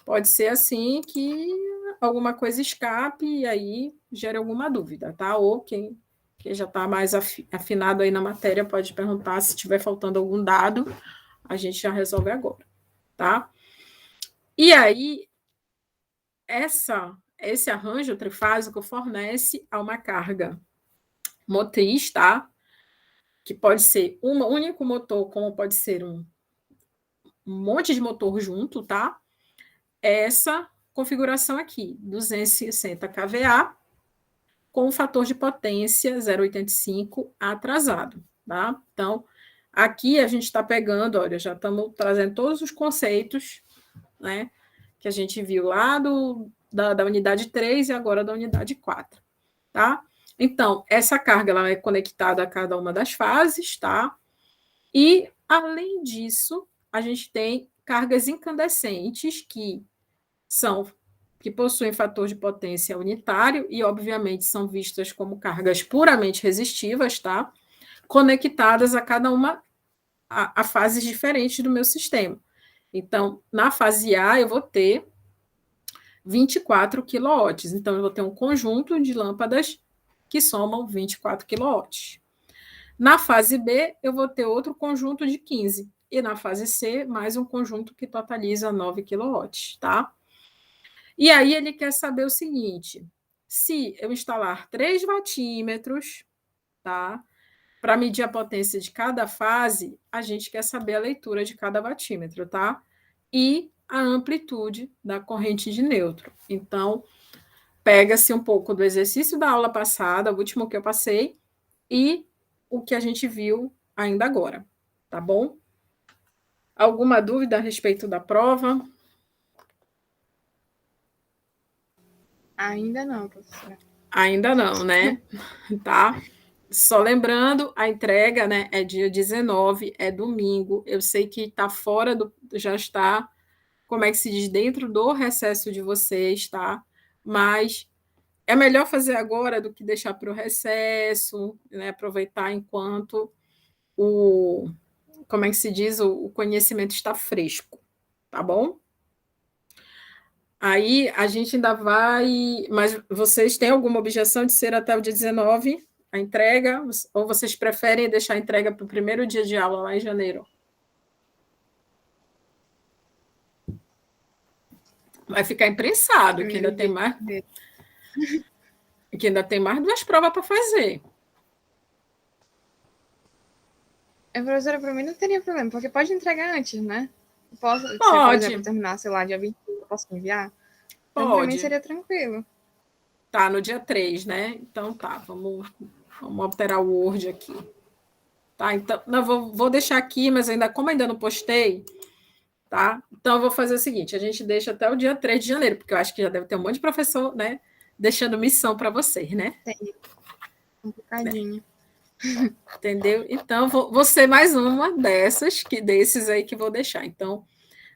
Pode ser assim que alguma coisa escape e aí gere alguma dúvida, tá? Ou quem que já está mais afinado aí na matéria, pode perguntar se estiver faltando algum dado, a gente já resolve agora, tá? E aí, esse arranjo trifásico fornece a uma carga motriz, tá? Que pode ser um único motor, como pode ser um monte de motor junto, tá? Essa configuração aqui, 260 kVA, com o fator de potência 0,85 atrasado, tá? Então, aqui a gente está pegando, olha, já estamos trazendo todos os conceitos, né, que a gente viu lá da unidade 3 e agora da unidade 4, tá? Então, essa carga ela é conectada a cada uma das fases, tá? E, além disso, a gente tem cargas incandescentes que possuem fator de potência unitário e, obviamente, são vistas como cargas puramente resistivas, tá? Conectadas a cada uma a fases diferentes do meu sistema. Então, na fase A, eu vou ter 24 kW. Então, eu vou ter um conjunto de lâmpadas que somam 24 kW. Na fase B, eu vou ter outro conjunto de 15. E na fase C, mais um conjunto que totaliza 9 kW, tá? E aí ele quer saber o seguinte: se eu instalar 3 watímetros, tá? Para medir a potência de cada fase, a gente quer saber a leitura de cada watímetro, tá? E a amplitude da corrente de neutro. Então, pega-se um pouco do exercício da aula passada, o último que eu passei, e o que a gente viu ainda agora, tá bom? Alguma dúvida a respeito da prova? Ainda não, professora. Ainda não, né? Tá? Só lembrando, a entrega, né, é dia 19, é domingo. Eu sei que está fora do. Já está, como é que se diz, dentro do recesso de vocês, tá? Mas é melhor fazer agora do que deixar para o recesso, né? Aproveitar enquanto como é que se diz, o conhecimento está fresco, tá bom? Aí a gente ainda vai. Mas vocês têm alguma objeção de ser até o dia 19 a entrega? Ou vocês preferem deixar a entrega para o primeiro dia de aula lá em janeiro? Vai ficar imprensado, que ainda tem mais. Que ainda tem mais 2 provas para fazer. Professora, para mim não teria problema, porque pode entregar antes, né? Posso, se, por exemplo, terminar, sei lá, dia 20, eu posso enviar? Então, para mim seria tranquilo. Tá, no dia 3, né? Então tá, vamos alterar o Word aqui. Tá, então, não, vou deixar aqui, mas como ainda não postei, tá? Então eu vou fazer o seguinte, a gente deixa até o dia 3 de janeiro, porque eu acho que já deve ter um monte de professor, né? Deixando missão para vocês, né? Tem. Complicadinho. Entendeu? Então, vou ser mais uma desses aí que vou deixar. Então,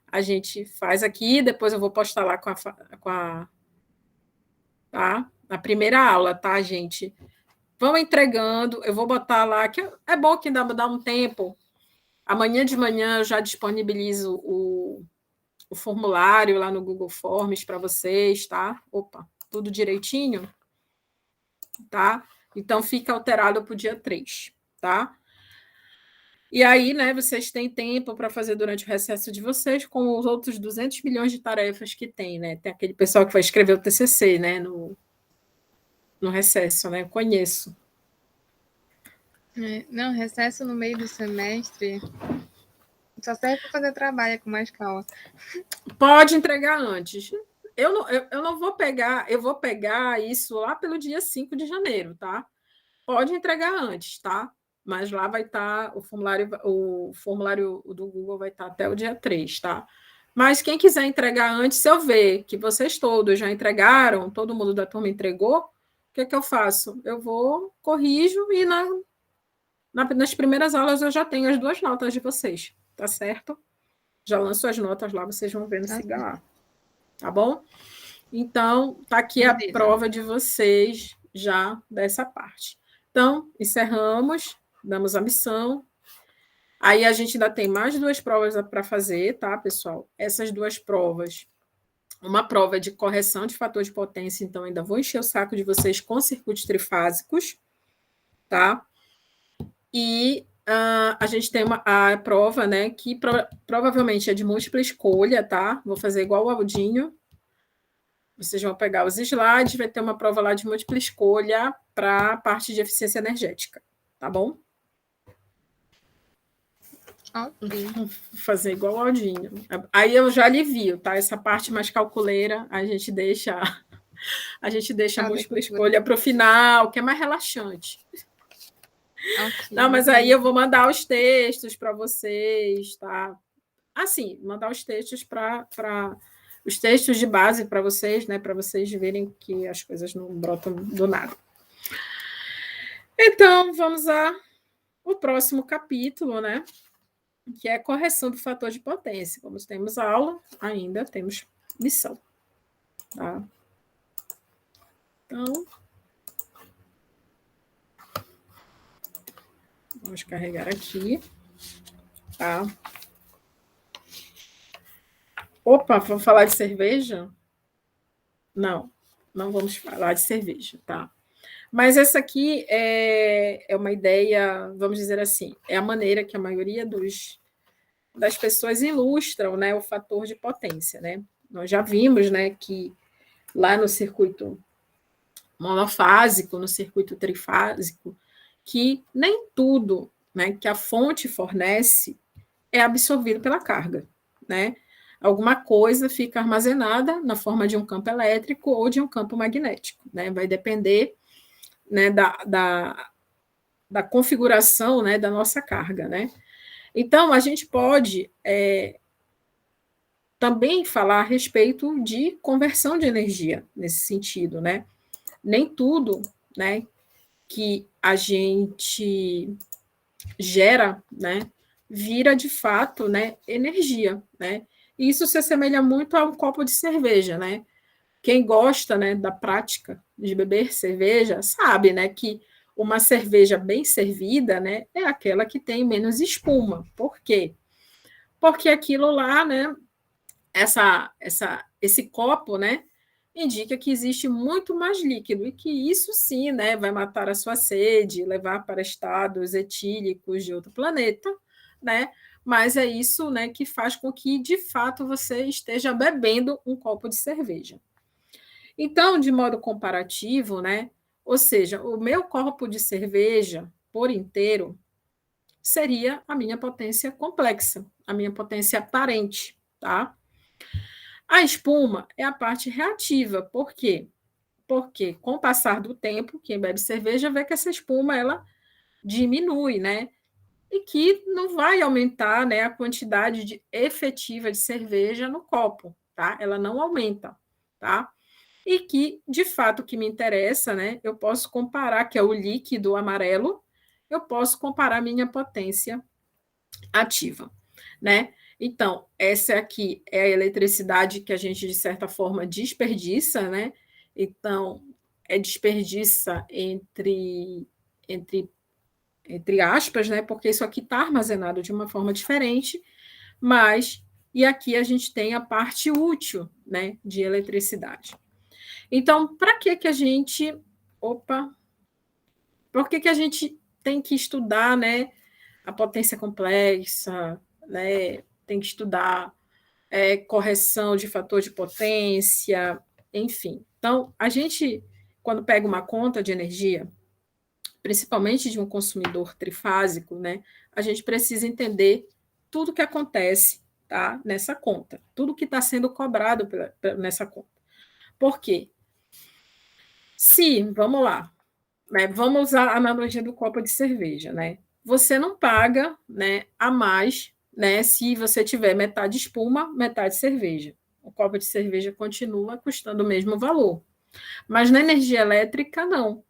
a gente faz aqui, depois eu vou postar lá tá? Na primeira aula, tá, gente? Vão entregando, eu vou botar lá, que é bom que dá um tempo. Amanhã de manhã eu já disponibilizo o formulário lá no Google Forms para vocês, tá? Opa, tudo direitinho, tá? Então, fica alterado para o dia 3, tá? E aí, né, vocês têm tempo para fazer durante o recesso de vocês com os outros 200 milhões de tarefas que tem, né? Tem aquele pessoal que vai escrever o TCC, né, no recesso, né? Eu conheço. Não, recesso no meio do semestre só serve para fazer trabalho com mais calma. Pode entregar antes. Eu não vou pegar, eu vou pegar isso lá pelo dia 5 de janeiro, tá? Pode entregar antes, tá? Mas lá vai estar o formulário do Google vai estar até o dia 3, tá? Mas quem quiser entregar antes, se eu ver que vocês todos já entregaram, todo mundo da turma entregou, o que eu faço? Eu vou, corrijo e nas primeiras aulas eu já tenho as 2 notas de vocês, tá certo? Já lanço as notas lá, vocês vão ver no Cigar, tá bom? Então, tá aqui a prova de vocês já dessa parte. Então, encerramos, damos a missão. Aí a gente ainda tem mais 2 provas para fazer, tá, pessoal? Essas 2 provas, uma prova de correção de fator de potência, então ainda vou encher o saco de vocês com circuitos trifásicos, tá? E a gente tem a prova, né, que provavelmente é de múltipla escolha, tá? Vou fazer igual o Aldinho. Vocês vão pegar os slides, vai ter uma prova lá de múltipla escolha para a parte de eficiência energética, tá bom? Ok. Vou fazer igual o Aldinho. Aí eu já alivio, tá? Essa parte mais calculeira, a gente deixa a múltipla escolha para o final, que é mais relaxante. Okay, não, mas aí eu vou mandar os textos para vocês, tá? Assim, mandar os textos para os textos de base para vocês, né? Para vocês verem que as coisas não brotam do nada. Então, vamos ao próximo capítulo, né? Que é a correção do fator de potência. Como temos aula, ainda temos lição. Tá? Então, vamos carregar aqui. Tá? Opa, vamos falar de cerveja? Não, não vamos falar de cerveja, tá? Mas essa aqui é uma ideia, vamos dizer assim, é a maneira que a maioria das pessoas ilustram, né, o fator de potência, né? Nós já vimos, né, que lá no circuito monofásico, no circuito trifásico, que nem tudo, né, que a fonte fornece é absorvido pela carga, né? Alguma coisa fica armazenada na forma de um campo elétrico ou de um campo magnético, né? Vai depender, né, da configuração, né, da nossa carga, né? Então, a gente pode também falar a respeito de conversão de energia nesse sentido, né? Nem tudo, né, que a gente gera, né, vira de fato, né, energia, né? E isso se assemelha muito a um copo de cerveja, né? Quem gosta, né, da prática de beber cerveja sabe, né, que uma cerveja bem servida, né, é aquela que tem menos espuma. Por quê? Porque aquilo lá, né, esse copo, né, indica que existe muito mais líquido e que isso sim, né, vai matar a sua sede, levar para estados etílicos de outro planeta, né? Mas é isso, né, que faz com que de fato você esteja bebendo um copo de cerveja. Então, de modo comparativo, né? Ou seja, o meu copo de cerveja por inteiro seria a minha potência complexa, a minha potência aparente, tá? A espuma é a parte reativa. Por quê? Porque com o passar do tempo, quem bebe cerveja vê que essa espuma ela diminui, né? E que não vai aumentar, né, a quantidade efetiva de cerveja no copo, tá? Ela não aumenta, tá? E que, de fato, o que me interessa, né? Eu posso comparar, que é o líquido amarelo, eu posso comparar a minha potência ativa, né? Então, essa aqui é a eletricidade que a gente, de certa forma, desperdiça, né? Então, desperdiça entre aspas, né? Porque isso aqui está armazenado de uma forma diferente, mas e aqui a gente tem a parte útil, né, de eletricidade. Então, para que a gente, por que a gente tem que estudar, né, a potência complexa, né? Tem que estudar correção de fator de potência, enfim. Então, a gente, quando pega uma conta de energia, principalmente de um consumidor trifásico, né, a gente precisa entender tudo que acontece, tá, nessa conta, tudo que está sendo cobrado nessa conta. Por quê? Se, vamos lá, né, vamos usar a analogia do copo de cerveja, né? Você não paga, né, a mais, né, se você tiver metade espuma, metade cerveja. O copo de cerveja continua custando o mesmo valor. Mas na energia elétrica, não.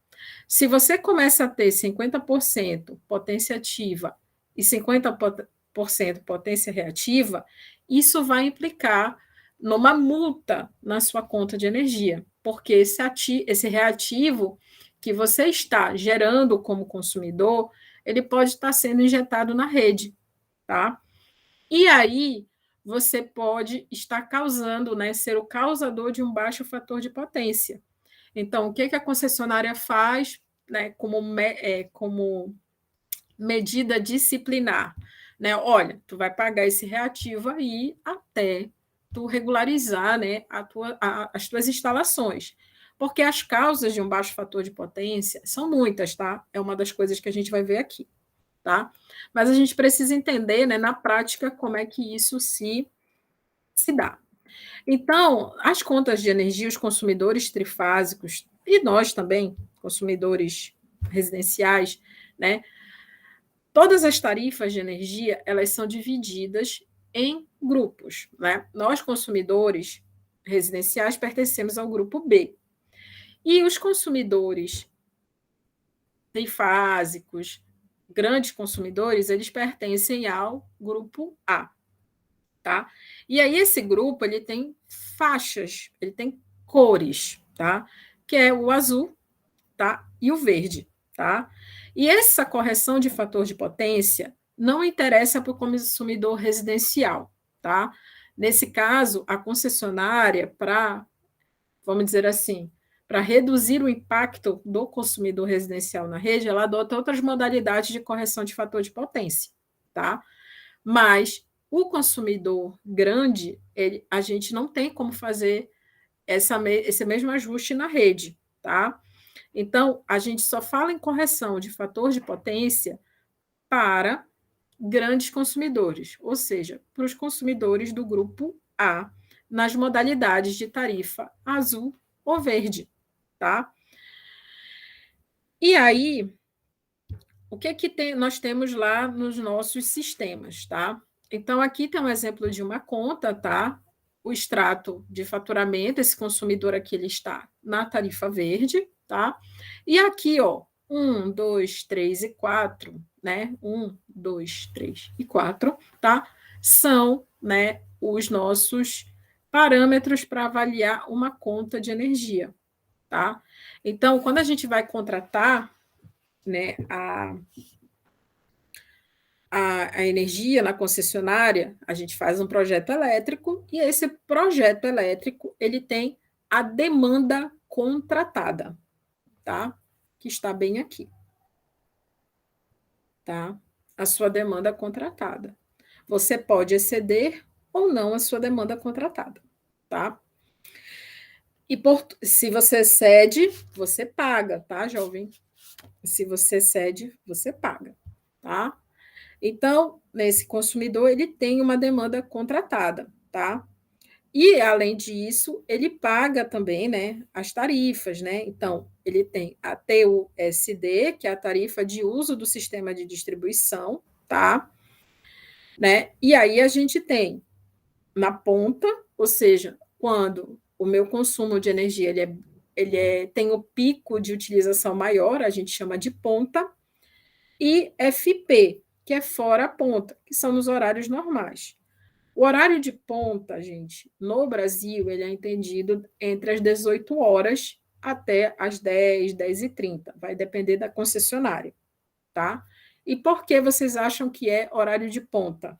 Se você começa a ter 50% potência ativa e 50% potência reativa, isso vai implicar numa multa na sua conta de energia, porque esse reativo que você está gerando como consumidor, ele pode estar sendo injetado na rede, tá? E aí você pode estar causando, né, ser o causador de um baixo fator de potência. Então, o que a concessionária faz né, como medida disciplinar, né? Olha, tu vai pagar esse reativo aí até tu regularizar, né, as tuas instalações. Porque as causas de um baixo fator de potência são muitas, tá? É uma das coisas que a gente vai ver aqui, tá? Mas a gente precisa entender, né, na prática, como é que isso se dá. Então, as contas de energia, os consumidores trifásicos, e nós também, consumidores residenciais, né? Todas as tarifas de energia, elas são divididas em grupos, né? Nós, consumidores residenciais, pertencemos ao grupo B. E os consumidores trifásicos, grandes consumidores, eles pertencem ao grupo A, tá? E aí esse grupo, ele tem faixas, ele tem cores, tá? Que é o azul, tá? E o verde, tá? E essa correção de fator de potência não interessa para o consumidor residencial, tá? Nesse caso, a concessionária, vamos dizer assim, para reduzir o impacto do consumidor residencial na rede, ela adota outras modalidades de correção de fator de potência, tá? Mas o consumidor grande, a gente não tem como fazer esse mesmo ajuste na rede, tá? Então, a gente só fala em correção de fator de potência para grandes consumidores, ou seja, para os consumidores do grupo A, nas modalidades de tarifa azul ou verde, tá? E aí, o que nós temos lá nos nossos sistemas, tá? Então, aqui tem um exemplo de uma conta, tá? O extrato de faturamento, esse consumidor aqui, ele está na tarifa verde, tá? E aqui, ó, 1, 2, 3 e 4, né? 1, 2, 3 e 4, tá? São, né, os nossos parâmetros para avaliar uma conta de energia, tá? Então, quando a gente vai contratar, né, a energia na concessionária, a gente faz um projeto elétrico e esse projeto elétrico ele tem a demanda contratada, tá? Que está bem aqui, tá? A sua demanda contratada. Você pode exceder ou não a sua demanda contratada, tá? E se você cede, você paga, tá, jovem? Se você cede, você paga, tá? Então, esse consumidor, ele tem uma demanda contratada, tá? E, além disso, ele paga também, né, as tarifas, né? Então, ele tem a TUSD, que é a tarifa de uso do sistema de distribuição, tá? Né? E aí a gente tem na ponta, ou seja, quando o meu consumo de energia tem o pico de utilização maior, a gente chama de ponta, e FP, que é fora a ponta, que são nos horários normais. O horário de ponta, gente, no Brasil, ele é entendido entre as 18 horas até as 10, 10h30. Vai depender da concessionária, tá? E por que vocês acham que é horário de ponta?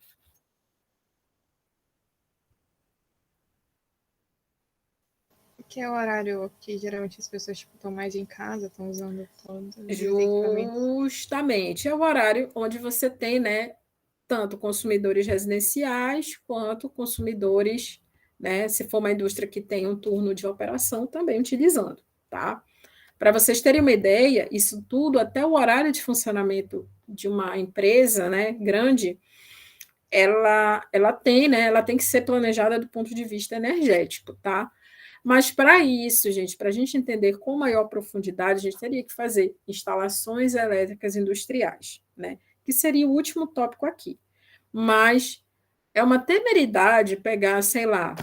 Que é o horário que geralmente as pessoas estão mais em casa, estão usando todos os equipamentos. Justamente, é o horário onde você tem, né, tanto consumidores residenciais quanto consumidores, né, se for uma indústria que tem um turno de operação, também utilizando, tá? Para vocês terem uma ideia, isso tudo, até o horário de funcionamento de uma empresa, né, grande, ela tem, né, ela tem que ser planejada do ponto de vista energético, tá? Mas para isso, gente, para a gente entender com maior profundidade, a gente teria que fazer instalações elétricas industriais, né? Que seria o último tópico aqui. Mas é uma temeridade pegar, sei lá,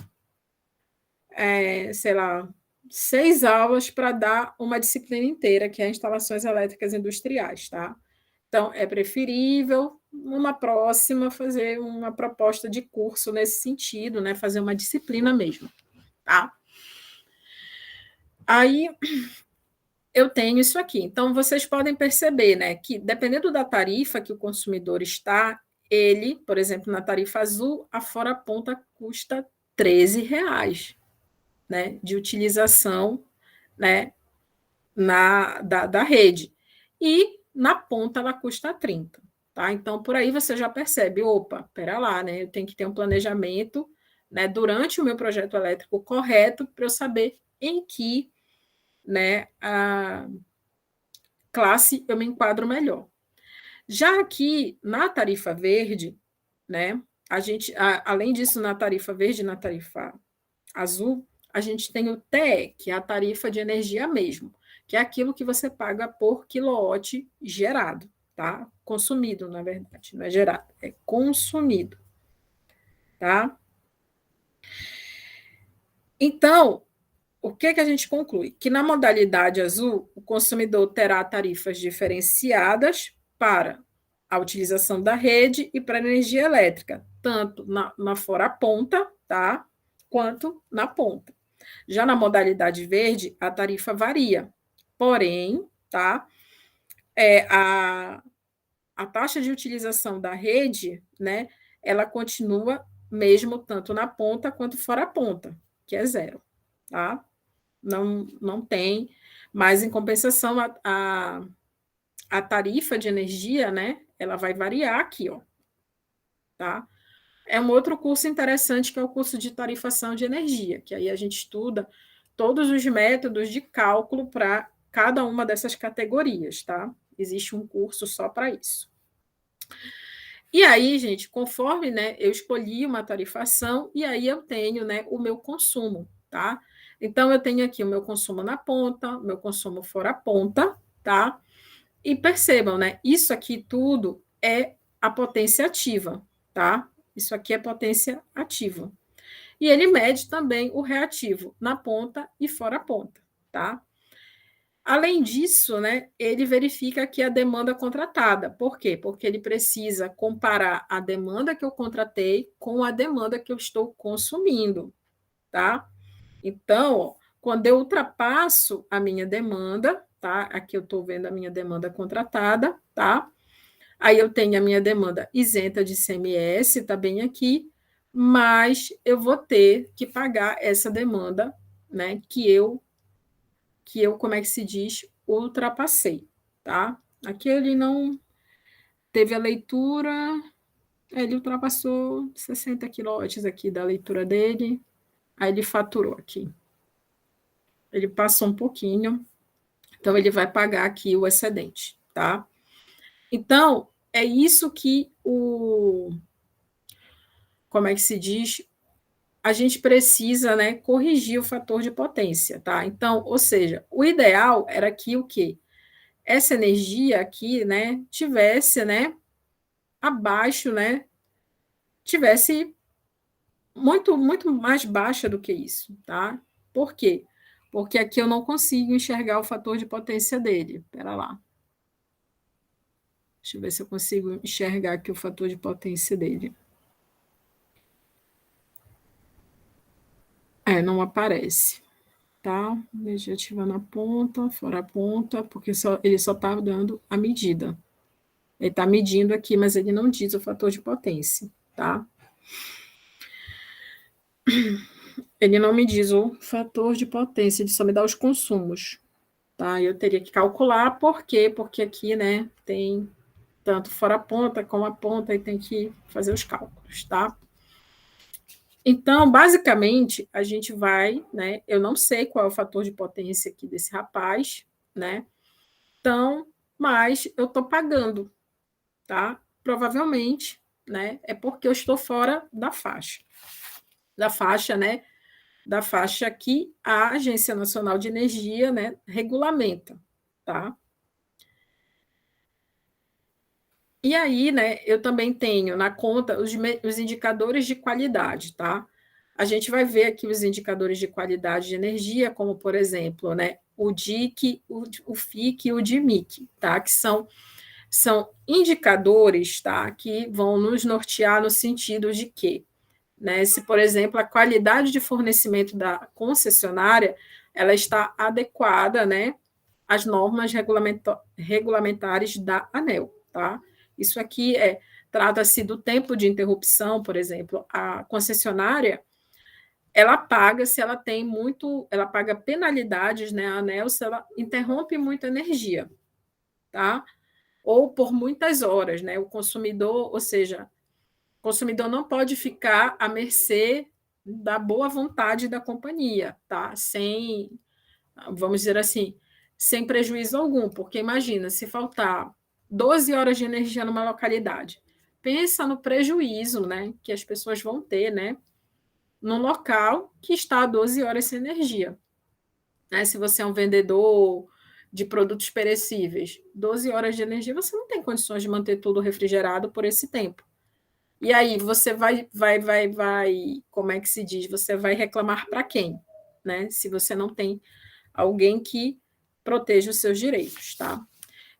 6 aulas para dar uma disciplina inteira, que é instalações elétricas industriais, tá? Então, é preferível, numa próxima, fazer uma proposta de curso nesse sentido, né? Fazer uma disciplina mesmo, tá? Aí eu tenho isso aqui. Então, vocês podem perceber, né, que dependendo da tarifa que o consumidor está, ele, por exemplo, na tarifa azul, a fora ponta custa R$ 13, né, de utilização, né, da rede. e na ponta ela custa 30. Tá? Então, por aí você já percebe, opa, pera lá, né? Eu tenho que ter um planejamento, né, durante o meu projeto elétrico correto para eu saber em que, né, a classe eu me enquadro melhor. Já aqui na tarifa verde, né, além disso, na tarifa verde e na tarifa azul, a gente tem o TE, que é a tarifa de energia mesmo, que é aquilo que você paga por quilowatt gerado, tá? Consumido, na verdade, não é gerado, é consumido, tá? Então, o que a gente conclui? Que na modalidade azul, o consumidor terá tarifas diferenciadas para a utilização da rede e para a energia elétrica, tanto na fora ponta, tá? Quanto na ponta. Já na modalidade verde, a tarifa varia. Porém, tá? A taxa de utilização da rede, né? Ela continua mesmo tanto na ponta quanto fora a ponta, que é zero, tá? Não tem, mas em compensação, a tarifa de energia, né? Ela vai variar aqui, ó, tá? É um outro curso interessante que é o curso de tarifação de energia, que aí a gente estuda todos os métodos de cálculo para cada uma dessas categorias, tá? Existe um curso só para isso. E aí, gente, conforme, né, eu escolhi uma tarifação, e aí eu tenho, né, o meu consumo, tá? Então, eu tenho aqui o meu consumo na ponta, o meu consumo fora a ponta, tá? E percebam, né, isso aqui tudo é a potência ativa, tá? Isso aqui é potência ativa. E ele mede também o reativo na ponta e fora a ponta, tá? Além disso, né, ele verifica aqui a demanda contratada. Por quê? Porque ele precisa comparar a demanda que eu contratei com a demanda que eu estou consumindo, tá? Então, ó, quando eu ultrapasso a minha demanda, tá? Aqui eu estou vendo a minha demanda contratada, tá? Aí eu tenho a minha demanda isenta de ICMS, tá bem aqui, mas eu vou ter que pagar essa demanda, né, que eu, como é que se diz, ultrapassei, tá? Aqui ele não teve a leitura, ele ultrapassou 60 quilowatts aqui da leitura dele, aí ele faturou aqui. Ele passou um pouquinho, então ele vai pagar aqui o excedente, tá? Então, é isso que como é que se diz? A gente precisa, né, corrigir o fator de potência, tá? Então, ou seja, o ideal era que o quê? Essa energia aqui, né, tivesse, né, abaixo, né, tivesse muito, muito mais baixa do que isso, tá? Por quê? Porque aqui eu não consigo enxergar o fator de potência dele. Espera lá. Deixa eu ver se eu consigo enxergar aqui o fator de potência dele. Não aparece, tá? Energia ativa na ponta, fora a ponta, porque ele só está dando a medida. Ele está medindo aqui, mas ele não diz o fator de potência, tá? Ele não me diz o fator de potência, ele só me dá os consumos, tá? Eu teria que calcular por quê? Porque aqui, né, tem tanto fora a ponta como a ponta, e tem que fazer os cálculos, tá? Então, basicamente, a gente vai, né? Eu não sei qual é o fator de potência aqui desse rapaz, né? Então, mas eu estou pagando, tá? Provavelmente, né? É porque eu estou fora da faixa. Da faixa, né? Da faixa que a Agência Nacional de Energia, né, regulamenta, tá? E aí, né, eu também tenho na conta os indicadores de qualidade, tá? A gente vai ver aqui os indicadores de qualidade de energia, como, por exemplo, né, o DIC, o FIC e o DMIC, tá? Que são indicadores, tá? Que vão nos nortear no sentido de que, né, se, por exemplo, a qualidade de fornecimento da concessionária ela está adequada, né, às normas regulamentares da ANEEL, tá? Isso aqui trata-se do tempo de interrupção, por exemplo, a concessionária ela paga se ela tem muito, ela paga penalidades, né, a ANEEL se ela interrompe muita energia, tá? Ou por muitas horas, né? O consumidor, ou seja, o consumidor não pode ficar à mercê da boa vontade da companhia, tá? Sem, vamos dizer assim, sem prejuízo algum, porque imagina, se faltar 12 horas de energia numa localidade, pensa no prejuízo, né, que as pessoas vão ter, né, num local que está a 12 horas sem energia. Né? Se você é um vendedor de produtos perecíveis, 12 horas de energia, você não tem condições de manter tudo refrigerado por esse tempo. E aí você vai, como é que se diz? Você vai reclamar para quem? Né? Se você não tem alguém que proteja os seus direitos, tá?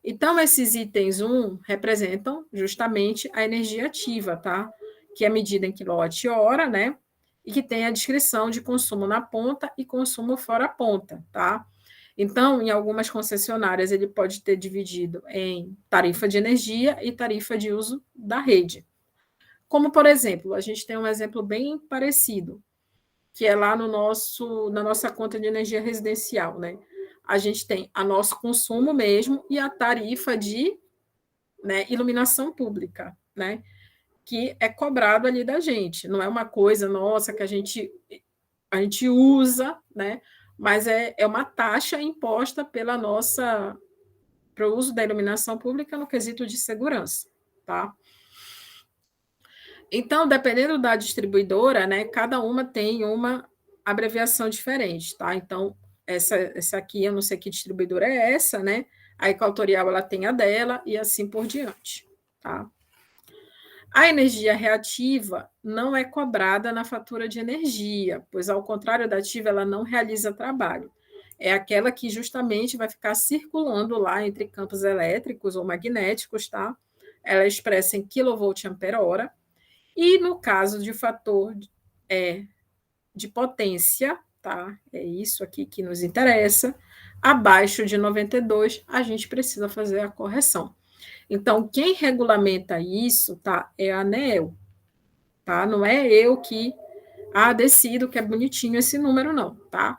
Então, esses itens 1 representam justamente a energia ativa, tá? Que é medida em quilowatt-hora, né? E que tem a descrição de consumo na ponta e consumo fora a ponta, tá? Então, em algumas concessionárias, ele pode ter dividido em tarifa de energia e tarifa de uso da rede. Como, por exemplo, a gente tem um exemplo bem parecido, que é lá na nossa conta de energia residencial, né? A gente tem a nosso consumo mesmo e a tarifa de, né, iluminação pública, né? Que é cobrado ali da gente. Não é uma coisa nossa que a gente usa, né? Mas é uma taxa imposta pela nossa para o uso da iluminação pública no quesito de segurança, tá? Então, dependendo da distribuidora, né, cada uma tem uma abreviação diferente, tá? Então, essa aqui, eu não sei que distribuidora é essa, né? A Equatorial, ela tem a dela e assim por diante, tá? A energia reativa não é cobrada na fatura de energia, pois, ao contrário da ativa, ela não realiza trabalho. É aquela que justamente vai ficar circulando lá entre campos elétricos ou magnéticos, tá? Ela é expressa em kVA, e no caso de fator de potência, tá? É isso aqui que nos interessa, abaixo de 92, a gente precisa fazer a correção. Então, quem regulamenta isso, tá? É a ANEEL, tá? Não é eu que decido que é bonitinho esse número, não, tá?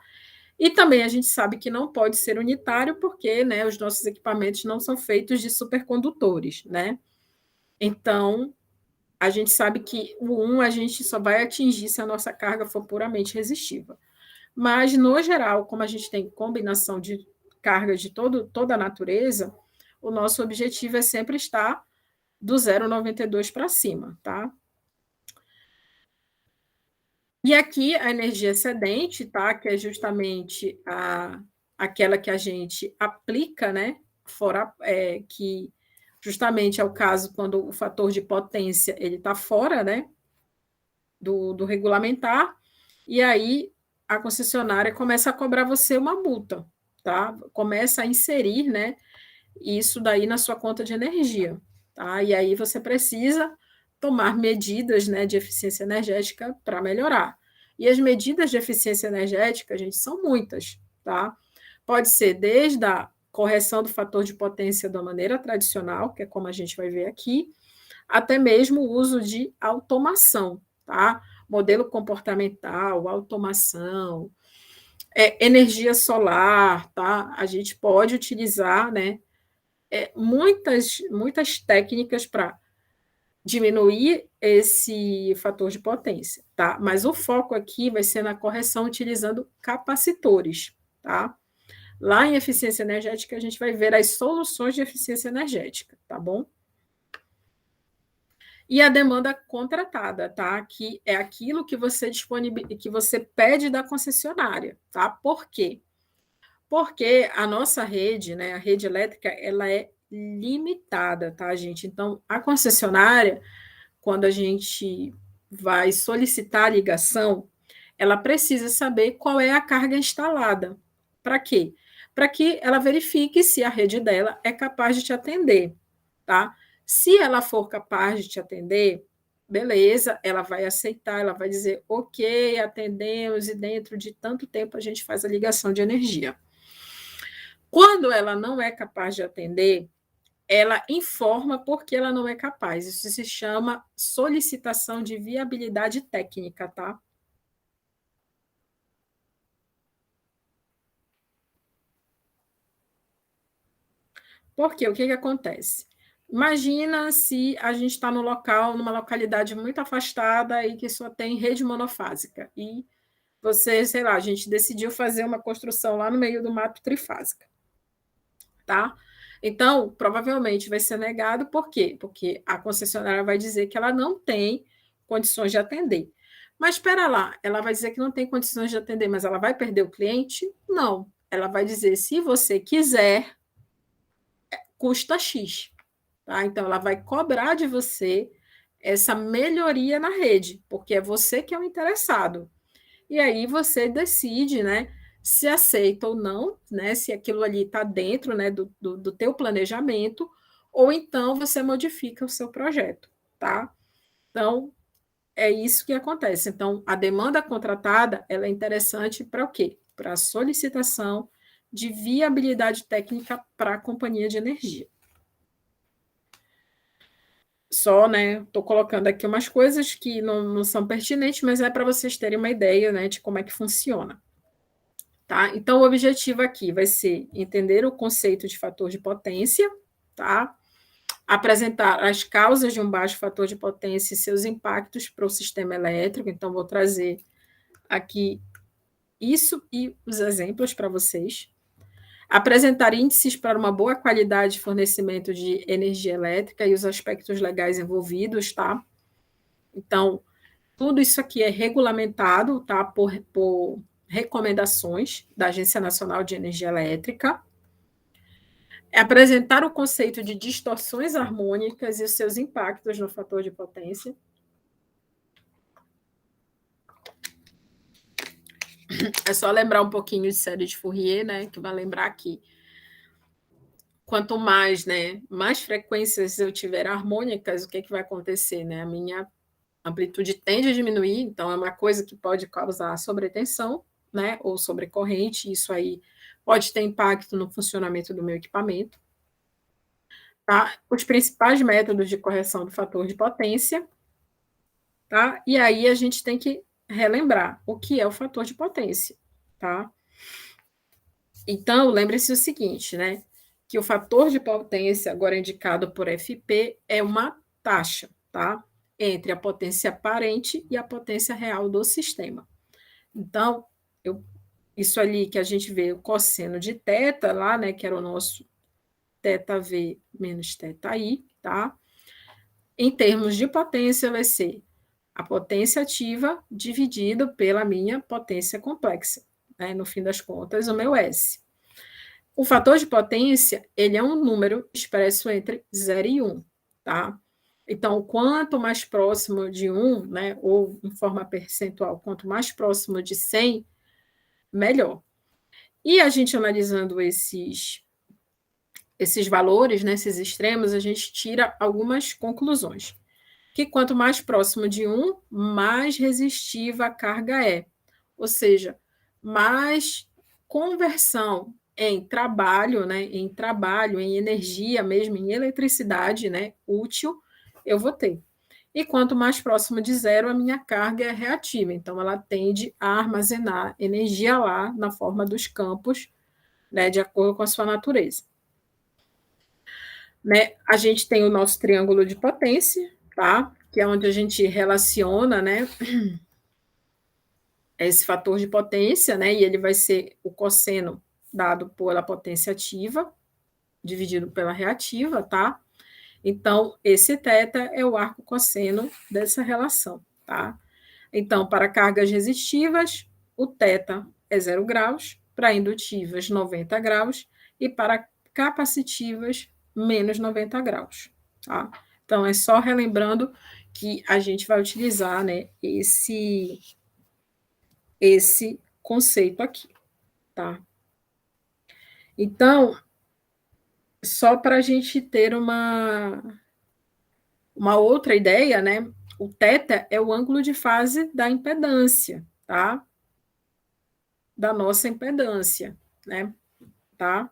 E também a gente sabe que não pode ser unitário, porque, né, os nossos equipamentos não são feitos de supercondutores, né? Então, a gente sabe que o 1 a gente só vai atingir se a nossa carga for puramente resistiva. Mas, no geral, como a gente tem combinação de cargas de toda a natureza, o nosso objetivo é sempre estar do 0,92 para cima, tá? E aqui a energia excedente, tá? Que é justamente aquela que a gente aplica, né? Fora, que justamente é o caso quando o fator de potência ele está fora, né? Do regulamentar, e aí a concessionária começa a cobrar você uma multa, tá? Começa a inserir, né, isso daí na sua conta de energia, tá? E aí você precisa tomar medidas, né, de eficiência energética para melhorar. E as medidas de eficiência energética, gente, são muitas, tá? Pode ser desde a correção do fator de potência da maneira tradicional, que é como a gente vai ver aqui, até mesmo o uso de automação, tá? Modelo comportamental, automação, energia solar, tá? A gente pode utilizar, né, muitas técnicas para diminuir esse fator de potência, tá? Mas o foco aqui vai ser na correção utilizando capacitores, tá? Lá em eficiência energética, a gente vai ver as soluções de eficiência energética, tá bom? E a demanda contratada, tá? Que é aquilo que você que você pede da concessionária, tá? Por quê? Porque a nossa rede, né, a rede elétrica, ela é limitada, tá, gente? Então, a concessionária, quando a gente vai solicitar a ligação, ela precisa saber qual é a carga instalada. Para quê? Para que ela verifique se a rede dela é capaz de te atender, tá? Se ela for capaz de te atender, beleza, ela vai aceitar, ela vai dizer, ok, atendemos, e dentro de tanto tempo a gente faz a ligação de energia. Quando ela não é capaz de atender, ela informa porque ela não é capaz. Isso se chama solicitação de viabilidade técnica, tá? Porque o que acontece? Imagina se a gente está numa localidade muito afastada e que só tem rede monofásica. E você, sei lá, a gente decidiu fazer uma construção lá no meio do mato trifásica. Tá? Então, provavelmente vai ser negado, por quê? Porque a concessionária vai dizer que ela não tem condições de atender. Mas espera lá, ela vai dizer que não tem condições de atender, mas ela vai perder o cliente? Não. Ela vai dizer, se você quiser, custa X. Tá? Então, ela vai cobrar de você essa melhoria na rede, porque é você que é o interessado. E aí você decide, né, se aceita ou não, né, se aquilo ali está dentro, né, do teu planejamento, ou então você modifica o seu projeto, tá? Então, é isso que acontece. Então, a demanda contratada, ela é interessante para o quê? Para a solicitação de viabilidade técnica para a companhia de energia. Só, né, estou colocando aqui umas coisas que não são pertinentes, mas é para vocês terem uma ideia, né, de como é que funciona. Tá? Então, o objetivo aqui vai ser entender o conceito de fator de potência, tá? Apresentar as causas de um baixo fator de potência e seus impactos para o sistema elétrico. Então, vou trazer aqui isso e os exemplos para vocês. Apresentar índices para uma boa qualidade de fornecimento de energia elétrica e os aspectos legais envolvidos, tá? Então, tudo isso aqui é regulamentado, tá? Por recomendações da Agência Nacional de Energia Elétrica. É apresentar o conceito de distorções harmônicas e os seus impactos no fator de potência. É só lembrar um pouquinho de série de Fourier, né? Que vai lembrar que quanto mais, né, mais frequências eu tiver harmônicas, o que vai acontecer, né? A minha amplitude tende a diminuir, então é uma coisa que pode causar sobretensão, né, ou sobrecorrente, isso aí pode ter impacto no funcionamento do meu equipamento. Tá? Os principais métodos de correção do fator de potência, tá? E aí a gente tem que relembrar o que é o fator de potência, tá? Então, lembre-se o seguinte, né, que o fator de potência, agora indicado por FP, é uma taxa, tá? Entre a potência aparente e a potência real do sistema. Então, isso ali que a gente vê o cosseno de θ lá, né, que era o nosso θV menos θI, tá? Em termos de potência, vai ser a potência ativa dividido pela minha potência complexa, né? No fim das contas, o meu S. O fator de potência, ele é um número expresso entre 0 e 1, tá? Então, quanto mais próximo de 1, né, ou em forma percentual, quanto mais próximo de 100, melhor. E a gente analisando esses valores, né, esses extremos, a gente tira algumas conclusões. Que quanto mais próximo de 1, mais resistiva a carga é. Ou seja, mais conversão em trabalho, né, em energia mesmo, em eletricidade, né, útil, eu vou ter. E quanto mais próximo de 0, a minha carga é reativa. Então, ela tende a armazenar energia lá na forma dos campos, né, de acordo com a sua natureza. Né? A gente tem o nosso triângulo de potência, tá? Que é onde a gente relaciona, né, esse fator de potência, né, e ele vai ser o cosseno dado pela potência ativa, dividido pela reativa, tá? Então, esse θ é o arco cosseno dessa relação, tá? Então, para cargas resistivas, o θ é 0 graus, para indutivas, 90 graus, e para capacitivas, menos 90 graus, tá? Então, é só relembrando que a gente vai utilizar, né, esse conceito aqui, tá? Então, só para a gente ter uma outra ideia, né? O θ é o ângulo de fase da impedância, tá? Da nossa impedância, né? Tá?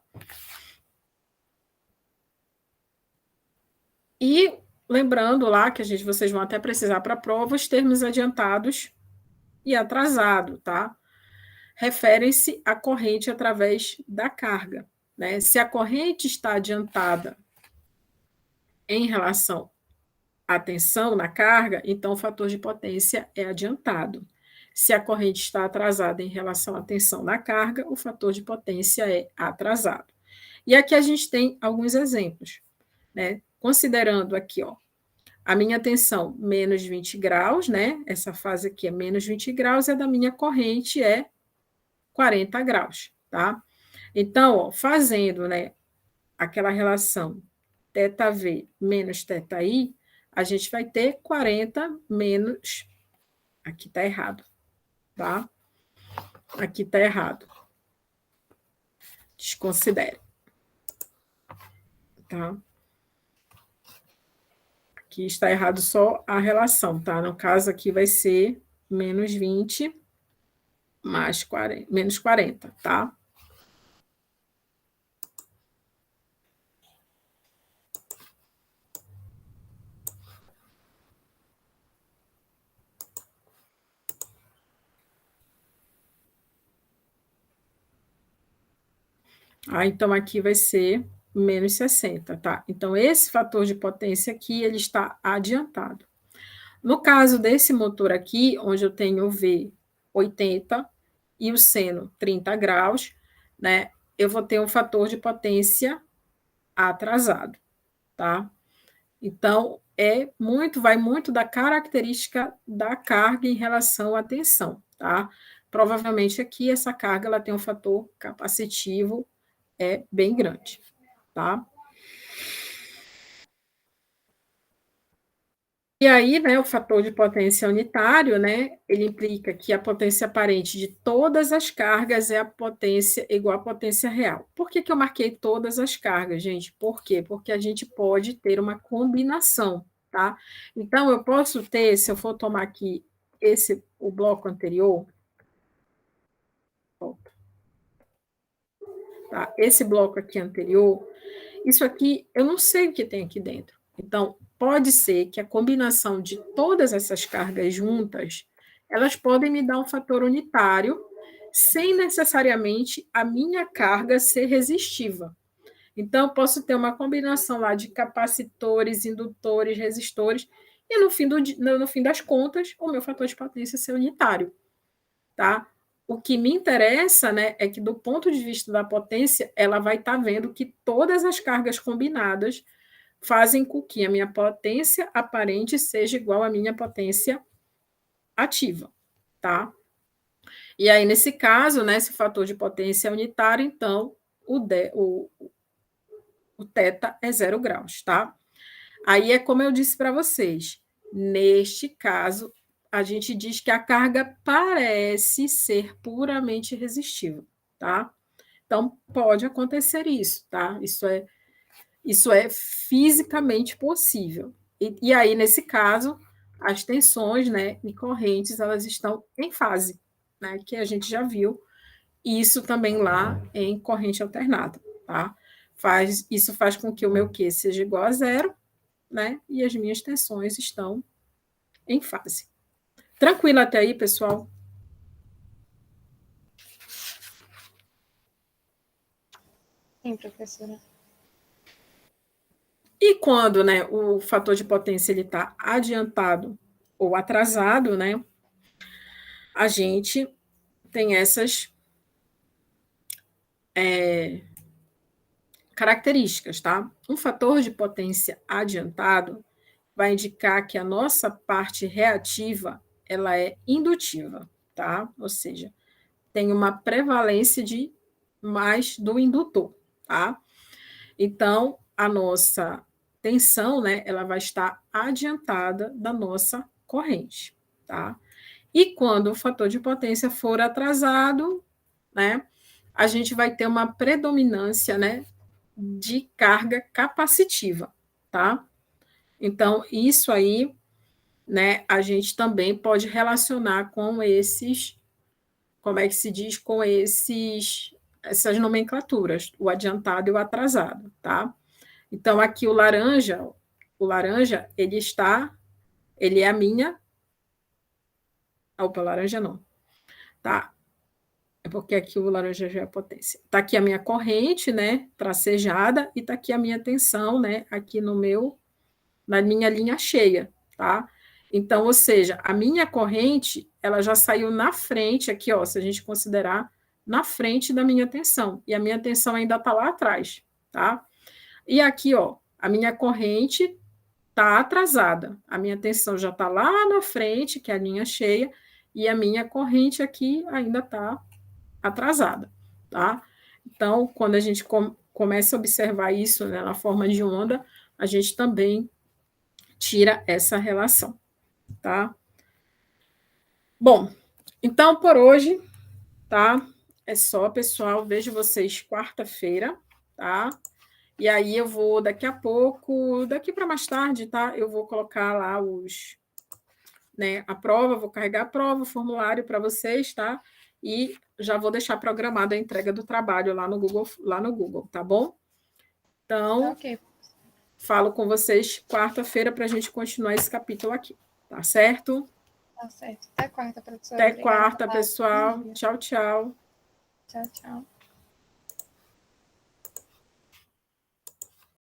E lembrando lá que vocês vão até precisar para a prova os termos adiantados e atrasado, tá? Referem-se à corrente através da carga, né? Se a corrente está adiantada em relação à tensão na carga, então o fator de potência é adiantado. Se a corrente está atrasada em relação à tensão na carga, o fator de potência é atrasado. E aqui a gente tem alguns exemplos, né? Considerando aqui, ó, a minha tensão menos 20 graus, né? Essa fase aqui é menos 20 graus, e a da minha corrente é 40 graus, tá? Então, ó, fazendo, né, aquela relação θV menos θI, a gente vai ter 40 menos. Aqui está errado, tá? Aqui está errado. Desconsidere. Tá? Aqui está errado só a relação, tá? No caso aqui vai ser menos 20 mais 40, menos 40, tá? Então, aqui vai ser menos 60, tá? Então, esse fator de potência aqui, ele está adiantado. No caso desse motor aqui, onde eu tenho o V 80 e o seno 30 graus, né? Eu vou ter um fator de potência atrasado, tá? Então, vai muito da característica da carga em relação à tensão, tá? Provavelmente aqui essa carga ela tem um fator capacitivo bem grande, tá? E aí, né, o fator de potência unitário, né, ele implica que a potência aparente de todas as cargas é a potência igual à potência real. Por que que eu marquei todas as cargas, gente? Por quê? Porque a gente pode ter uma combinação, tá? Então, eu posso ter, se eu for tomar aqui o bloco anterior, tá? Esse bloco aqui anterior, isso aqui, eu não sei o que tem aqui dentro. Então, pode ser que a combinação de todas essas cargas juntas, elas podem me dar um fator unitário, sem necessariamente a minha carga ser resistiva. Então, eu posso ter uma combinação lá de capacitores, indutores, resistores, e no fim das contas, o meu fator de potência ser unitário, tá? O que me interessa, né, é que do ponto de vista da potência, ela vai estar vendo que todas as cargas combinadas fazem com que a minha potência aparente seja igual à minha potência ativa, tá? E aí, nesse caso, né, esse fator de potência é unitário, então o θ é 0 graus, tá? Aí é como eu disse para vocês, neste caso, a gente diz que a carga parece ser puramente resistível, tá? Então, pode acontecer isso, tá? Isso é fisicamente possível. E aí, nesse caso, as tensões, né, e correntes, elas estão em fase, né, que a gente já viu, isso também lá em corrente alternada, tá? Isso faz com que o meu Q seja igual a zero, né, e as minhas tensões estão em fase. Tranquilo até aí, pessoal? Sim, professora. E quando, né, o fator de potência ele está adiantado ou atrasado, né, a gente tem essas características, tá? Um fator de potência adiantado vai indicar que a nossa parte reativa ela é indutiva, tá? Ou seja, tem uma prevalência de mais do indutor, tá? Então, a nossa tensão, né, ela vai estar adiantada da nossa corrente, tá? E quando o fator de potência for atrasado, né, a gente vai ter uma predominância, né, de carga capacitiva, tá? Então, isso aí, né, a gente também pode relacionar com esses, como é que se diz, com essas nomenclaturas, o adiantado e o atrasado, tá? Então, aqui o laranja, ele é a minha, opa, laranja não, tá? porque aqui o laranja já é a potência. Está aqui a minha corrente, né, tracejada, e está aqui a minha tensão, né, aqui na minha linha cheia, tá? Então, ou seja, a minha corrente, ela já saiu na frente, aqui, ó, se a gente considerar, na frente da minha tensão, e a minha tensão ainda está lá atrás, tá? E aqui, ó, a minha corrente está atrasada, a minha tensão já está lá na frente, que é a linha cheia, e a minha corrente aqui ainda está atrasada, tá? Então, quando a gente começa a observar isso, né, na forma de onda, a gente também tira essa relação, tá? Bom, então por hoje, tá? É só, pessoal. Vejo vocês quarta-feira, tá? E aí eu vou daqui a pouco, daqui para mais tarde, tá? Eu vou colocar lá né, a prova, vou carregar a prova, o formulário para vocês, tá? E já vou deixar programada a entrega do trabalho lá no Google, tá bom? Então, okay. Falo com vocês quarta-feira para a gente continuar esse capítulo aqui, tá certo? Tá certo. Até quarta, professora. Até quarta, pessoal. Tchau, tchau. Tchau, tchau.